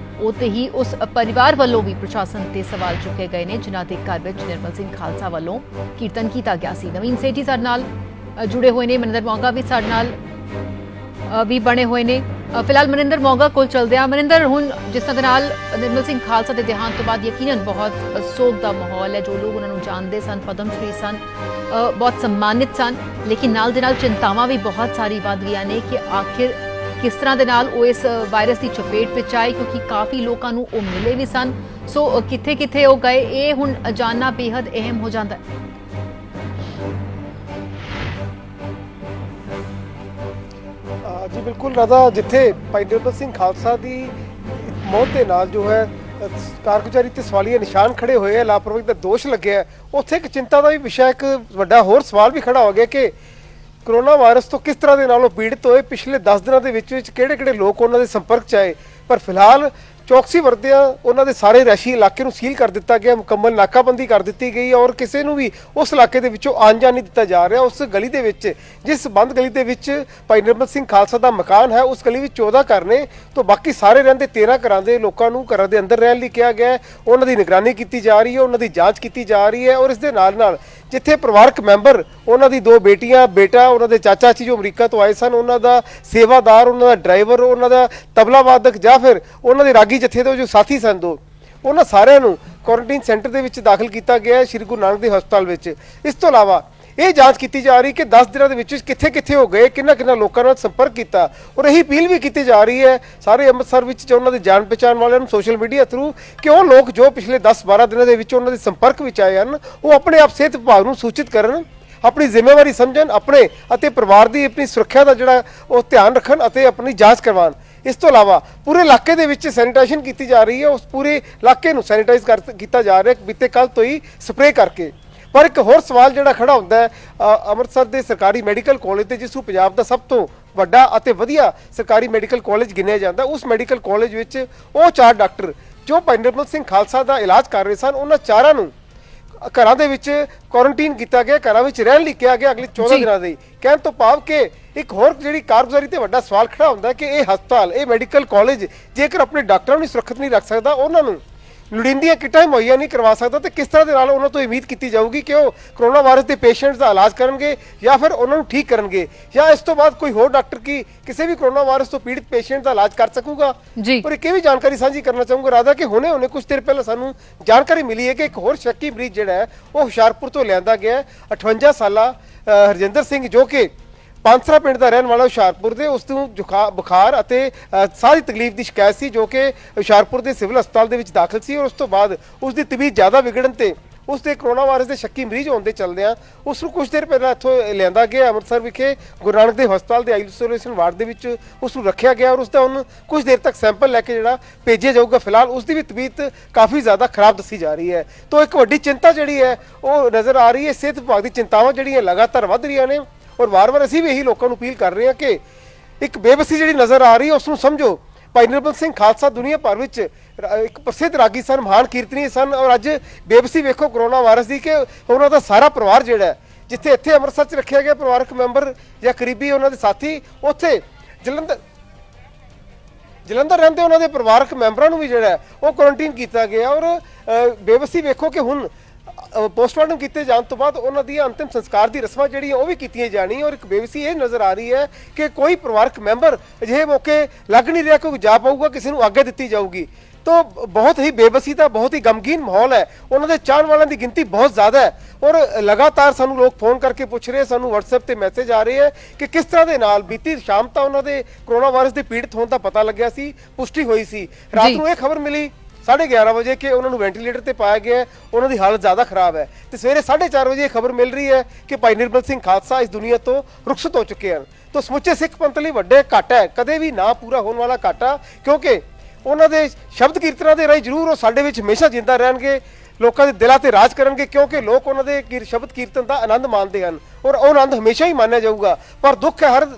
ਉਤੇ ਹੀ ਉਸ ਪਰਿਵਾਰ ਵੱਲੋਂ ਵੀ ਪ੍ਰਸ਼ਾਸਨ ਤੇ ਸਵਾਲ ਚੁੱਕੇ ਗਏ ਨੇ ਜਿਨ੍ਹਾਂ ਦੇ ਘਰ ਵਿੱਚ ਨਿਰਮਲ ਸਿੰਘ ਖਾਲਸਾ ਵੱਲੋਂ ਕੀਰਤਨ ਕੀਤਾ ਗਿਆ ਸੀ। ਨਵੀਨ ਸੇਠੀ ਸਾਡੇ ਨਾਲ ਜੁੜੇ ਹੋਏ ਨੇ। ਮਨਿੰਦਰ ਮੋਗਾ ਵੀ ਸਾਡੇ ਨਾਲ ਵੀ ਬਣੇ ਹੋਏ ਨੇ। ਫਿਲਹਾਲ ਮਨਿੰਦਰ ਮੋਗਾ ਕੋਲ ਚਲਦੇ ਆ। ਮਨਿੰਦਰ ਹੁਣ ਜਿਸ ਤਰ੍ਹਾਂ ਦੇ ਨਾਲ ਨਿਰਮਲ ਸਿੰਘ ਖਾਲਸਾ ਦੇ ਦੇਹਾਂਤ ਤੋਂ ਬਾਅਦ ਯਕੀਨਨ ਬਹੁਤ ਸੋਗ ਦਾ ਮਾਹੌਲ ਹੈ। ਜੋ ਲੋਕ ਉਹਨਾਂ ਨੂੰ ਜਾਣਦੇ ਸਨ ਪਦਮ ਸ਼੍ਰੀ ਸਨ ਬਹੁਤ ਸਨਮਾਨਿਤ ਸਨ ਲੇਕਿਨ ਨਾਲ ਦੇ ਨਾਲ ਚਿੰਤਾਵਾਂ ਵੀ ਬਹੁਤ ਸਾਰੀ ਵੱਧ ਗਈਆਂ ਨੇ ਕਿ ਆਖਿਰ ਕਿਸ ਤਰ੍ਹਾਂ ਦੇ ਨਾਲ ਉਹ ਇਸ ਵਾਇਰਸ ਦੀ ਚਪੇਟ ਵਿੱਚ ਆਏ ਕਿਉਂਕਿ ਕਾਫੀ ਲੋਕਾਂ ਨੂੰ ਉਹ ਮਿਲੇ ਵੀ ਸਨ। ਸੋ ਕਿੱਥੇ ਉਹ ਗਏ ਇਹ ਹੁਣ ਜਾਣਨਾ ਬੇहद ਅਹਿਮ ਹੋ ਜਾਂਦਾ ਹੈ। ਜੀ ਬਿਲਕੁਲ ਰਾਧਾ ਜਿੱਥੇ ਭਾਈ ਨਿਰਮਲ ਸਿੰਘ ਖਾਲਸਾ ਦੀ ਮੌਤ ਦੇ ਨਾਲ ਜੋ ਹੈ ਕਾਰਗੁਜ਼ਾਰੀ ਤੇ ਸਵਾਲੀਆ ਨਿਸ਼ਾਨ ਖੜੇ ਹੋਏ ਆ ਲਾਪਰਵਾਹੀ ਦਾ ਦੋਸ਼ ਲੱਗਿਆ ਉੱਥੇ ਇੱਕ ਚਿੰਤਾ ਦਾ ਵੀ ਵਿਸ਼ਾ ਇੱਕ ਵੱਡਾ ਹੋਰ ਸਵਾਲ ਵੀ ਖੜਾ ਹੋ ਗਿਆ ਕਿ ਕੋਰੋਨਾ ਵਾਇਰਸ ਤੋਂ ਕਿਸ ਤਰ੍ਹਾਂ ਦੇ ਨਾਲ ਉਹ ਪੀੜਤ ਹੋਏ ਪਿਛਲੇ 10 ਦਿਨਾਂ ਦੇ ਵਿੱਚ ਕਿਹੜੇ ਲੋਕ ਉਹਨਾਂ ਦੇ ਸੰਪਰਕ 'ਚ ਆਏ। ਪਰ ਫਿਲਹਾਲ ਚੌਕਸੀ ਵਰਤਿਆਂ ਉਹਨਾਂ ਦੇ ਸਾਰੇ ਰੈਸ਼ੀ ਇਲਾਕੇ ਨੂੰ ਸੀਲ ਕਰ ਦਿੱਤਾ ਗਿਆ ਮੁਕੰਮਲ ਨਾਕਾਬੰਦੀ ਕਰ ਦਿੱਤੀ ਗਈ ਔਰ ਕਿਸੇ ਨੂੰ ਵੀ ਉਸ ਇਲਾਕੇ ਦੇ ਵਿੱਚੋਂ ਆਉਣ ਜਾਣ ਨਹੀਂ ਦਿੱਤਾ ਜਾ ਰਿਹਾ। ਉਸ ਗਲੀ ਦੇ ਵਿੱਚ ਜਿਸ ਬੰਦ ਗਲੀ ਦੇ ਵਿੱਚ ਭਾਈ ਨਿਰਮਲ ਸਿੰਘ ਖਾਲਸਾ ਦਾ ਮਕਾਨ ਹੈ ਉਸ ਗਲੀ ਵਿੱਚ 14 ਘਰ ਨੇ ਤੋਂ ਬਾਕੀ ਸਾਰੇ ਰਹਿੰਦੇ 13 ਘਰਾਂ ਦੇ ਲੋਕਾਂ ਨੂੰ ਘਰਾਂ ਦੇ ਅੰਦਰ ਰਹਿਣ ਲਈ ਕਿਹਾ ਗਿਆ ਹੈ। ਉਹਨਾਂ ਦੀ ਨਿਗਰਾਨੀ ਕੀਤੀ ਜਾ ਰਹੀ ਹੈ ਉਹਨਾਂ ਦੀ ਜਾਂਚ ਕੀਤੀ ਜਾ ਰਹੀ ਹੈ ਔਰ ਇਸ ਦੇ ਨਾਲ ਜਿੱਥੇ ਪਰਿਵਾਰਕ ਮੈਂਬਰ ਉਹਨਾਂ ਦੀ 2 ਬੇਟੀਆਂ ਬੇਟਾ ਉਹਨਾਂ ਦੇ ਚਾਚਾ ਜੀ ਜੋ ਅਮਰੀਕਾ ਤੋਂ ਆਏ ਸਨ ਉਹਨਾਂ ਦਾ ਸੇਵਾਦਾਰ ਉਹਨਾਂ ਦਾ ਡਰਾਈਵਰ ਉਹਨਾਂ ਦਾ ਤਬਲਾ ਵਾਦਕ ਜਾਂ ਫਿਰ ਉਹਨਾਂ ਦੇ ਰਾਗੀ ਜਥੇ ਦੇ ਜੋ ਸਾਥੀ ਸਨ ਉਹਨਾਂ ਸਾਰਿਆਂ ਨੂੰ ਕੁਆਰੰਟਾਈਨ ਸੈਂਟਰ ਦੇ ਵਿੱਚ ਦਾਖਲ ਕੀਤਾ ਗਿਆ ਹੈ ਸ਼੍ਰੀ ਗੁਰੂ ਨਾਨਕ ਦੇਵ ਹਸਪਤਾਲ ਵਿੱਚ। ਇਸ ਤੋਂ ਇਲਾਵਾ ਇਹ ਜਾਂਚ ਕੀਤੀ ਜਾ ਰਹੀ ਕਿ 10 ਦਿਨਾਂ ਦੇ ਵਿੱਚ ਕਿੱਥੇ ਕਿੱਥੇ ਹੋ ਗਏ, ਕਿੰਨਾ ਕਿੰਨਾ ਲੋਕਾਂ ਨਾਲ ਸੰਪਰਕ ਕੀਤਾ। ਔਰ ਇਹੀ ਅਪੀਲ ਵੀ ਕੀਤੀ ਜਾ ਰਹੀ ਹੈ ਸਾਰੇ ਅੰਮ੍ਰਿਤਸਰ ਵਿੱਚ ਜੋ ਉਹਨਾਂ ਦੇ ਜਾਣ ਪਛਾਣ ਵਾਲਿਆਂ ਨੂੰ ਸੋਸ਼ਲ ਮੀਡੀਆ ਥਰੂ ਕਿ ਉਹ ਲੋਕ ਜੋ ਪਿਛਲੇ 10-12 ਦਿਨਾਂ ਦੇ ਵਿੱਚ ਉਹਨਾਂ ਦੇ ਸੰਪਰਕ ਵਿੱਚ ਆਏ ਹਨ ਉਹ ਆਪਣੇ ਆਪ ਸਿਹਤ ਵਿਭਾਗ ਨੂੰ ਸੂਚਿਤ ਕਰਨ, ਆਪਣੀ ਜ਼ਿੰਮੇਵਾਰੀ ਸਮਝਣ, ਆਪਣੇ ਅਤੇ ਪਰਿਵਾਰ ਦੀ ਆਪਣੀ ਸੁਰੱਖਿਆ ਦਾ ਜਿਹੜਾ ਉਹ ਧਿਆਨ ਰੱਖਣ ਅਤੇ ਆਪਣੀ ਜਾਂਚ ਕਰਵਾਉਣ। ਇਸ ਤੋਂ ਇਲਾਵਾ ਪੂਰੇ ਇਲਾਕੇ ਦੇ ਵਿੱਚ ਸੈਨੀਟਾਈਜੇਸ਼ਨ ਕੀਤੀ ਜਾ ਰਹੀ ਹੈ, ਉਸ ਪੂਰੇ ਇਲਾਕੇ ਨੂੰ ਸੈਨੀਟਾਈਜ਼ ਕੀਤਾ ਜਾ ਰਿਹਾ ਬੀਤੇ ਕੱਲ ਤੋਂ ਹੀ ਸਪਰੇਅ ਕਰਕੇ। ਪਰ ਇੱਕ ਹੋਰ ਸਵਾਲ ਜਿਹੜਾ ਖੜਾ ਹੁੰਦਾ ਹੈ ਅੰਮ੍ਰਿਤਸਰ ਦੇ ਸਰਕਾਰੀ ਮੈਡੀਕਲ ਕਾਲਜ ਤੇ, ਜਿਸ ਨੂੰ ਪੰਜਾਬ ਦਾ ਸਭ ਤੋਂ ਵੱਡਾ ਅਤੇ ਵਧੀਆ ਸਰਕਾਰੀ ਮੈਡੀਕਲ ਕਾਲਜ ਗਿਣਿਆ ਜਾਂਦਾ, ਉਸ ਮੈਡੀਕਲ ਕਾਲਜ ਵਿੱਚ ਉਹ 4 ਡਾਕਟਰ ਜੋ ਭਾਈ ਨਿਰਮਲ ਸਿੰਘ ਖਾਲਸਾ ਦਾ ਇਲਾਜ ਕਰ ਰਹੇ ਸਨ, ਉਹਨਾਂ 4 ਨੂੰ ਘਰਾਂ ਦੇ ਵਿੱਚ ਕੁਆਰੰਟਾਈਨ ਕੀਤਾ ਗਿਆ, ਘਰਾਂ ਵਿੱਚ ਰਹਿਣ ਲਈ ਕਿਹਾ ਗਿਆ ਅਗਲੇ 14 ਦਿਨਾਂ ਦੇ। ਕਹਿਣ ਤੋਂ ਭਾਵ ਕਿ ਇੱਕ ਹੋਰ ਜਿਹੜੀ ਕਾਰਗੁਜ਼ਾਰੀ ਤੇ ਵੱਡਾ ਸਵਾਲ ਖੜਾ ਹੁੰਦਾ ਕਿ ਇਹ ਹਸਪਤਾਲ, ਇਹ ਮੈਡੀਕਲ ਕਾਲਜ ਜੇਕਰ ਆਪਣੇ ਡਾਕਟਰਾਂ ਨੂੰ ਸੁਰੱਖਿਅਤ ਨਹੀਂ ਰੱਖ ਸਕਦਾ, ਉਹਨਾਂ ਨੂੰ ਲੋੜੀਂਦੀਆਂ ਕਿੱਟਾਂ ਮੁਹੱਈਆ ਨਹੀਂ ਕਰਵਾ ਸਕਦਾ, ਤੇ ਕਿਸ ਤਰ੍ਹਾਂ ਦੇ ਨਾਲ ਉਹਨਾਂ ਤੋਂ ਉਮੀਦ ਕੀਤੀ ਜਾਊਗੀ ਕਿ ਉਹ ਕਰੋਨਾ ਵਾਇਰਸ ਦੇ ਪੇਸ਼ੈਂਟਸ ਦਾ ਇਲਾਜ ਕਰਨਗੇ ਜਾਂ ਫਿਰ ਉਹਨਾਂ ਨੂੰ ਠੀਕ ਕਰਨਗੇ, ਜਾਂ ਇਸ ਤੋਂ ਬਾਅਦ ਕੋਈ ਹੋਰ ਡਾਕਟਰ ਕੀ ਕਿਸੇ ਵੀ ਕਰੋਨਾ ਵਾਇਰਸ ਤੋਂ ਪੀੜਿਤ ਪੇਸ਼ੈਂਟ ਦਾ ਇਲਾਜ ਕਰ ਸਕੂਗਾ। ਜੀ। ਪਰ ਇੱਕ ਇਹ ਵੀ ਜਾਣਕਾਰੀ ਸਾਂਝੀ ਕਰਨਾ ਚਾਹੂੰਗਾ ਰਾਧਾ ਕਿ ਹੁਣੇ ਕੁਝ ਦੇਰ ਪਹਿਲਾਂ ਸਾਨੂੰ ਜਾਣਕਾਰੀ ਮਿਲੀ ਹੈ ਕਿ ਇੱਕ ਹੋਰ ਸ਼ੱਕੀ ਮਰੀਜ਼ ਜਿਹੜਾ ਹੈ ਉਹ ਹੁਸ਼ਿਆਰਪੁਰ ਤੋਂ ਲਿਆਂਦਾ ਗਿਆ ਹੈ। 58 ਸਾਲਾ ਹਰਜਿੰਦਰ ਸਿੰਘ ਜੋ ਕਿ ਪਾਂਸਰਾ ਪਿੰਡ ਦਾ ਰਹਿਣ ਵਾਲਾ ਹੁਸ਼ਿਆਰਪੁਰ ਦੇ, ਉਸ ਨੂੰ ਬੁਖਾਰ ਅਤੇ ਸਾਹ ਦੀ ਤਕਲੀਫ ਦੀ ਸ਼ਿਕਾਇਤ ਸੀ ਜੋ ਕਿ ਹੁਸ਼ਿਆਰਪੁਰ ਦੇ ਸਿਵਲ ਹਸਪਤਾਲ ਦੇ ਵਿੱਚ ਦਾਖਲ ਸੀ। ਔਰ ਉਸ ਤੋਂ ਬਾਅਦ ਉਸ ਦੀ ਤਬੀਅਤ ਜ਼ਿਆਦਾ ਵਿਗੜਨ ਤੇ ਉਸ ਦੇ ਕਰੋਨਾ ਵਾਇਰਸ ਦੇ ਸ਼ੱਕੀ ਮਰੀਜ਼ ਹੋਣ ਦੇ ਚੱਲਦਿਆਂ ਉਸ ਨੂੰ ਕੁਝ ਦੇਰ ਪਹਿਲਾਂ ਇੱਥੋਂ ਲਿਆਂਦਾ ਗਿਆ ਅੰਮ੍ਰਿਤਸਰ ਵਿਖੇ ਗੁਰੂ ਨਾਨਕ ਦੇਵ ਹਸਪਤਾਲ ਦੇ ਆਈਸੋਲੇਸ਼ਨ ਵਾਰਡ ਦੇ ਵਿੱਚ ਉਸ ਨੂੰ ਰੱਖਿਆ ਗਿਆ ਔਰ ਉਸ ਦਾ ਹੁਣ ਕੁਝ ਦੇਰ ਤੱਕ ਸੈਂਪਲ ਲੈ ਕੇ ਜਿਹੜਾ ਭੇਜਿਆ ਜਾਊਗਾ। ਫਿਲਹਾਲ ਉਸ ਦੀ ਵੀ ਤਬੀਅਤ ਕਾਫੀ ਜ਼ਿਆਦਾ ਖਰਾਬ ਦੱਸੀ ਜਾ ਰਹੀ ਹੈ। ਤੋਂ ਇੱਕ ਵੱਡੀ ਚਿੰਤਾ ਜਿਹੜੀ ਹੈ ਉਹ ਨਜ਼ਰ ਆ ਰਹੀ ਹੈ। ਸਿਹਤ ਵਿਭਾਗ ਦੀ ਚਿੰਤਾਵਾਂ ਜਿਹੜੀਆਂ ਲਗਾਤਾਰ ਵੱਧ ਰਹੀਆਂ ਨੇ ਔਰ ਵਾਰ-ਵਾਰ ਅਸੀਂ ਵੀ ਇਹੀ ਲੋਕਾਂ ਨੂੰ ਅਪੀਲ ਕਰ ਰਹੇ ਹਾਂ ਕਿ ਇੱਕ ਬੇਬਸੀ ਜਿਹੜੀ ਨਜ਼ਰ ਆ ਰਹੀ ਹੈ ਉਸ ਨੂੰ ਸਮਝੋ। ਭਾਈ ਨਿਰਮਲ ਸਿੰਘ ਖਾਲਸਾ ਦੁਨੀਆ ਭਰ ਵਿੱਚ ਇੱਕ ਪ੍ਰਸਿੱਧ ਰਾਗੀ ਸਨ, ਮਹਾਨ ਕੀਰਤਨੀ ਸਨ, ਔਰ ਅੱਜ ਬੇਬਸੀ ਵੇਖੋ ਕਰੋਨਾ ਵਾਇਰਸ ਦੀ ਕਿ ਉਹਨਾਂ ਦਾ ਸਾਰਾ ਪਰਿਵਾਰ ਜਿਹੜਾ ਹੈ, ਜਿੱਥੇ ਇੱਥੇ ਅੰਮ੍ਰਿਤਸਰ 'ਚ ਰੱਖਿਆ ਗਿਆ ਪਰਿਵਾਰਕ ਮੈਂਬਰ ਜਾਂ ਕਰੀਬੀ ਉਹਨਾਂ ਦੇ ਸਾਥੀ, ਉੱਥੇ ਜਲੰਧਰ ਰਹਿੰਦੇ ਉਹਨਾਂ ਦੇ ਪਰਿਵਾਰਕ ਮੈਂਬਰਾਂ ਨੂੰ ਵੀ ਜਿਹੜਾ ਹੈ ਉਹ ਕੁਆਰੰਟਾਈਨ ਕੀਤਾ ਗਿਆ। ਔਰ ਬੇਬਸੀ ਵੇਖੋ ਕਿ ਹੁਣ ਪੋਸਟਮਾਰਟਮ ਕੀਤੇ ਜਾਣ ਤੋਂ ਬਾਅਦ ਉਹਨਾਂ ਦੀਆਂ ਅੰਤਿਮ ਸੰਸਕਾਰ ਦੀ ਰਸਮਾਂ ਜਿਹੜੀਆਂ ਉਹ ਵੀ ਕੀਤੀਆਂ ਜਾਣੀਆਂ। ਔਰ ਇੱਕ ਬੇਵਸੀ ਇਹ ਨਜ਼ਰ ਆ ਰਹੀ ਹੈ ਕਿ ਕੋਈ ਪਰਿਵਾਰਕ ਮੈਂਬਰ ਅਜਿਹੇ ਮੌਕੇ ਲੱਗ ਨਹੀਂ ਰਿਹਾ ਕੋਈ ਜਾ ਪਾਊਗਾ, ਕਿਸੇ ਨੂੰ ਆਗਿਆ ਦਿੱਤੀ ਜਾਊਗੀ। तो बहुत ही बेबसी का बहुत ही गमगीन माहौल है। उन्होंने चाहण वालों की गिनती बहुत ज़्यादा है और लगातार सानू लोग फोन करके पूछ रहे हैं, सानू WhatsApp ते मैसेज आ रहे हैं कि किस तरह के नाल बीती शाम तो उन्होंने कोरोना वायरस के पीड़ित होने का पता लग्या सी, पुष्टि हुई सी। रात को यह खबर मिली 11:30 बजे कि उन्होंने वेंटिलेटर पर पाया गया, उन्होंने हालत ज़्यादा खराब है। तो सवेरे 4:30 बजे खबर मिल रही है कि भाई निर्मल सिंह खालसा इस दुनिया तो रुखसत हो चुके हैं। तो समुचे सिख पंथ लई वड्डे घाटा है, कदे भी ना पूरा होने वाला घाटा, क्योंकि उन्होंने शब्द कीर्तनां दे राही जरूर साडे विच हमेशा जिंदा रहणगे, लोकां दे दिलां ते राज करनगे, क्योंकि लोक उन्होंने शब्द कीर्तन का आनंद मानते हैं और वो आनंद हमेशा ही मानिया जाऊगा। पर दुख है हर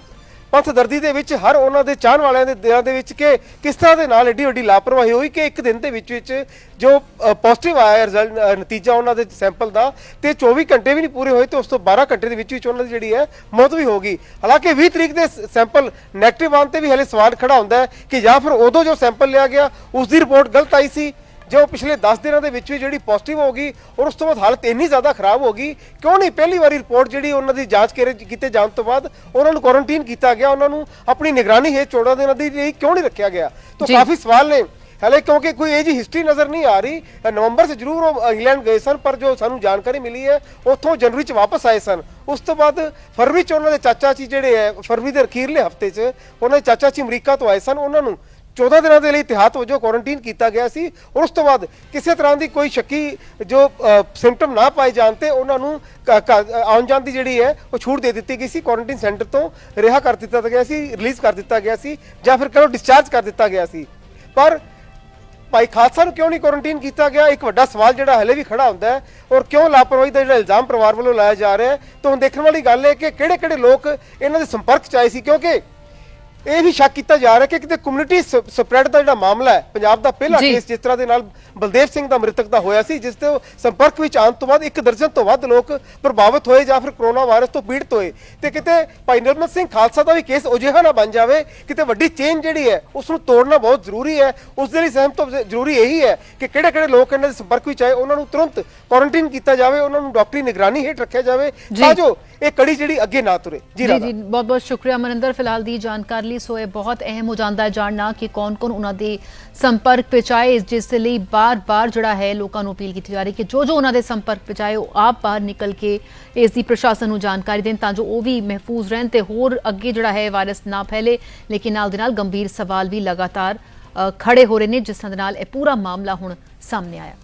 पंथ दर्दी दे विच, हर उन्होंने चाहण वालियां दे दिलां दे विच कि किस तरह दे नाल एडी वड्डी लापरवाही हुई कि एक दिन दे विच जो पॉजिटिव आया रिजल्ट नतीजा उन्होंने सैंपल का ते 24 घंटे भी नहीं पूरे होए तो उस तो 12 घंटे के विच उन्होंने जिहड़ी है मौत भी होगी। हालांकि 20 तरीक के सैंपल नैगेटिव आने ते भी हले सवाल खड़ा होंदा है कि या फिर उदों जो सैंपल लिया गया उसकी रिपोर्ट गलत आई सी, जो पिछले 10 दिनों के भी जी पॉजिटिव होगी और उस तो बाद हालत इन्नी ज़्यादा खराब होगी, क्यों नहीं पहली बार रिपोर्ट जी उन्होंने जाँच किए जाने तो बाद उन्होंने क्वारंटीन किया गया, उन्होंने अपनी निगरानी है 14 दिनों की क्यों नहीं रखा गया। तो काफ़ी सवाल ने हाले, क्योंकि कोई ये जी हिस्ट्री नज़र नहीं आ रही। नवंबर से जरूर वो इंग्लैंड गए सन, पर जो सानू जानकारी मिली है उतों जनवरी च वापस आए सन। उस तो बाद फरवरी च उन्होंने चाचा जी जेडे है फरवरी के अखीरले हफ्ते च उन्होंने चाचा जी अमरीका तो आए सन, उन्होंने 14 दिनों के लिए इतिहास वजों क्वारंटीन किया गया सी और उस तो बाद किसी तरह की कोई शक्की जो सिम्पटम ना पाए जाते उन्होंने आउन जान की जी है वो छूट दे दी गई सी, क्वारंटीन सेंटर तो रिहा कर दिता गया सी, रिलीज कर दिता गया सी, या फिर कहो डिस्चार्ज कर दिता गया सी। पर भाई खालसा क्यों नहीं क्वारंटीन किया गया, एक वड्डा सवाल जो हले भी खड़ा होंदा है और क्यों लापरवाही का जो इल्जाम परिवार वालों लाया जा रहा है। तो हम देखने वाली गल है कि किहड़े-किहड़े लोग इन्हां दे संपर्क च आए सी, क्योंकि ਇਹ ਵੀ ਸ਼ੱਕ ਕੀਤਾ ਜਾ ਰਿਹਾ ਕਿ ਕਿਤੇ ਕਮਿਊਨਿਟੀ ਸਪਰੈਡ ਦਾ ਜਿਹੜਾ ਮਾਮਲਾ ਹੈ, ਪੰਜਾਬ ਦਾ ਪਹਿਲਾ ਕੇਸ ਜਿਸ ਤਰ੍ਹਾਂ ਦੇ ਨਾਲ ਬਲਦੇਵ ਸਿੰਘ ਦਾ ਮ੍ਰਿਤਕ ਦਾ ਹੋਇਆ ਸੀ, ਜਿਸ ਦੇ ਸੰਪਰਕ ਵਿੱਚ ਆਉਣ ਤੋਂ ਬਾਅਦ 1 ਦਰਜਨ ਤੋਂ ਵੱਧ ਲੋਕ ਪ੍ਰਭਾਵਿਤ ਹੋਏ ਜਾਂ ਫਿਰ ਕਰੋਨਾ ਵਾਇਰਸ ਤੋਂ ਪੀੜਤ ਹੋਏ, ਤੇ ਕਿਤੇ ਭਾਈ ਨਿਰਮਲ ਸਿੰਘ ਖਾਲਸਾ ਦਾ ਵੀ ਕੇਸ ਅਜਿਹਾ ਨਾ ਬਣ ਜਾਵੇ, ਕਿਤੇ ਵੱਡੀ ਚੇਨ ਜਿਹੜੀ ਹੈ ਉਸ ਨੂੰ ਤੋੜਨਾ ਬਹੁਤ ਜ਼ਰੂਰੀ ਹੈ। ਉਸ ਦੇ ਲਈ ਸਹਿਮ ਤੋਂ ਜ਼ਰੂਰੀ ਇਹੀ ਹੈ ਕਿ ਕਿਹੜੇ-ਕਿਹੜੇ ਲੋਕ ਇਹਨਾਂ ਦੇ ਸੰਪਰਕ ਵਿੱਚ ਆਏ ਉਹਨਾਂ ਨੂੰ ਤੁਰੰਤ ਕੁਆਰੰਟਾਈਨ ਕੀਤਾ ਜਾਵੇ, ਉਹਨਾਂ ਨੂੰ ਡਾਕਟਰੀ ਨਿਗਰਾਨੀ ਹੇਠ ਰੱਖਿਆ ਜਾਵੇ ਤਾਂ ਜੋ ਇਹ ਕੜੀ ਜਿਹੜੀ ਅੱਗੇ ਨਾ ਤੁਰੇ। ਜੀ ਬਹੁਤ-ਬਹੁਤ ਸ਼ੁਕਰੀਆ ਮਨਿੰਦਰ ਫਿਲਹਾਲ ਦੀ ਜਾਣਕਾਰੀ ਲਈ ਸੋ ਇਹ ਬਹੁਤ ਅਹਿਮ ਹੋ ਜਾਂਦਾ ਹੈ ਜਾਣਨਾ ਕਿ ਕੌਣ-ਕੌਣ ਉਹਨਾਂ ਦੇ ਸੰਪਰਕ ਵਿੱਚ ਆਏ, ਜਿਸ ਲਈ ਬਾਰ-ਬਾਰ ਜਿਹੜਾ ਹੈ ਲੋਕਾਂ ਨੂੰ ਅਪੀਲ ਕੀਤੀ ਜਾ ਰਹੀ ਕਿ ਜੋ ਉਹਨਾਂ ਦੇ ਸੰਪਰਕ ਵਿੱਚ ਆਏ ਉਹ ਆਪ ਬਾਹਰ ਨਿਕਲ ਕੇ ਇਸ ਦੀ ਪ੍ਰਸ਼ਾਸਨ ਨੂੰ ਜਾਣਕਾਰੀ ਦੇਣ ਤਾਂ ਜੋ ਉਹ ਵੀ ਮਹਿਫੂਜ਼ ਰਹਿਣ ਤੇ ਹੋਰ ਅੱਗੇ ਜਿਹੜਾ ਹੈ ਵਾਇਰਸ ਨਾ ਫੈਲੇ। ਲੇਕਿਨ ਨਾਲ ਦੇ ਨਾਲ ਗੰਭੀਰ ਸਵਾਲ ਵੀ ਲਗਾਤਾਰ ਖੜੇ ਹੋ ਰਹੇ ਨੇ, ਜਿਸ ਦੇ ਨਾਲ ਇਹ ਪੂਰਾ ਮਾਮਲਾ ਹੁਣ ਸਾਹਮਣੇ ਆਇਆ।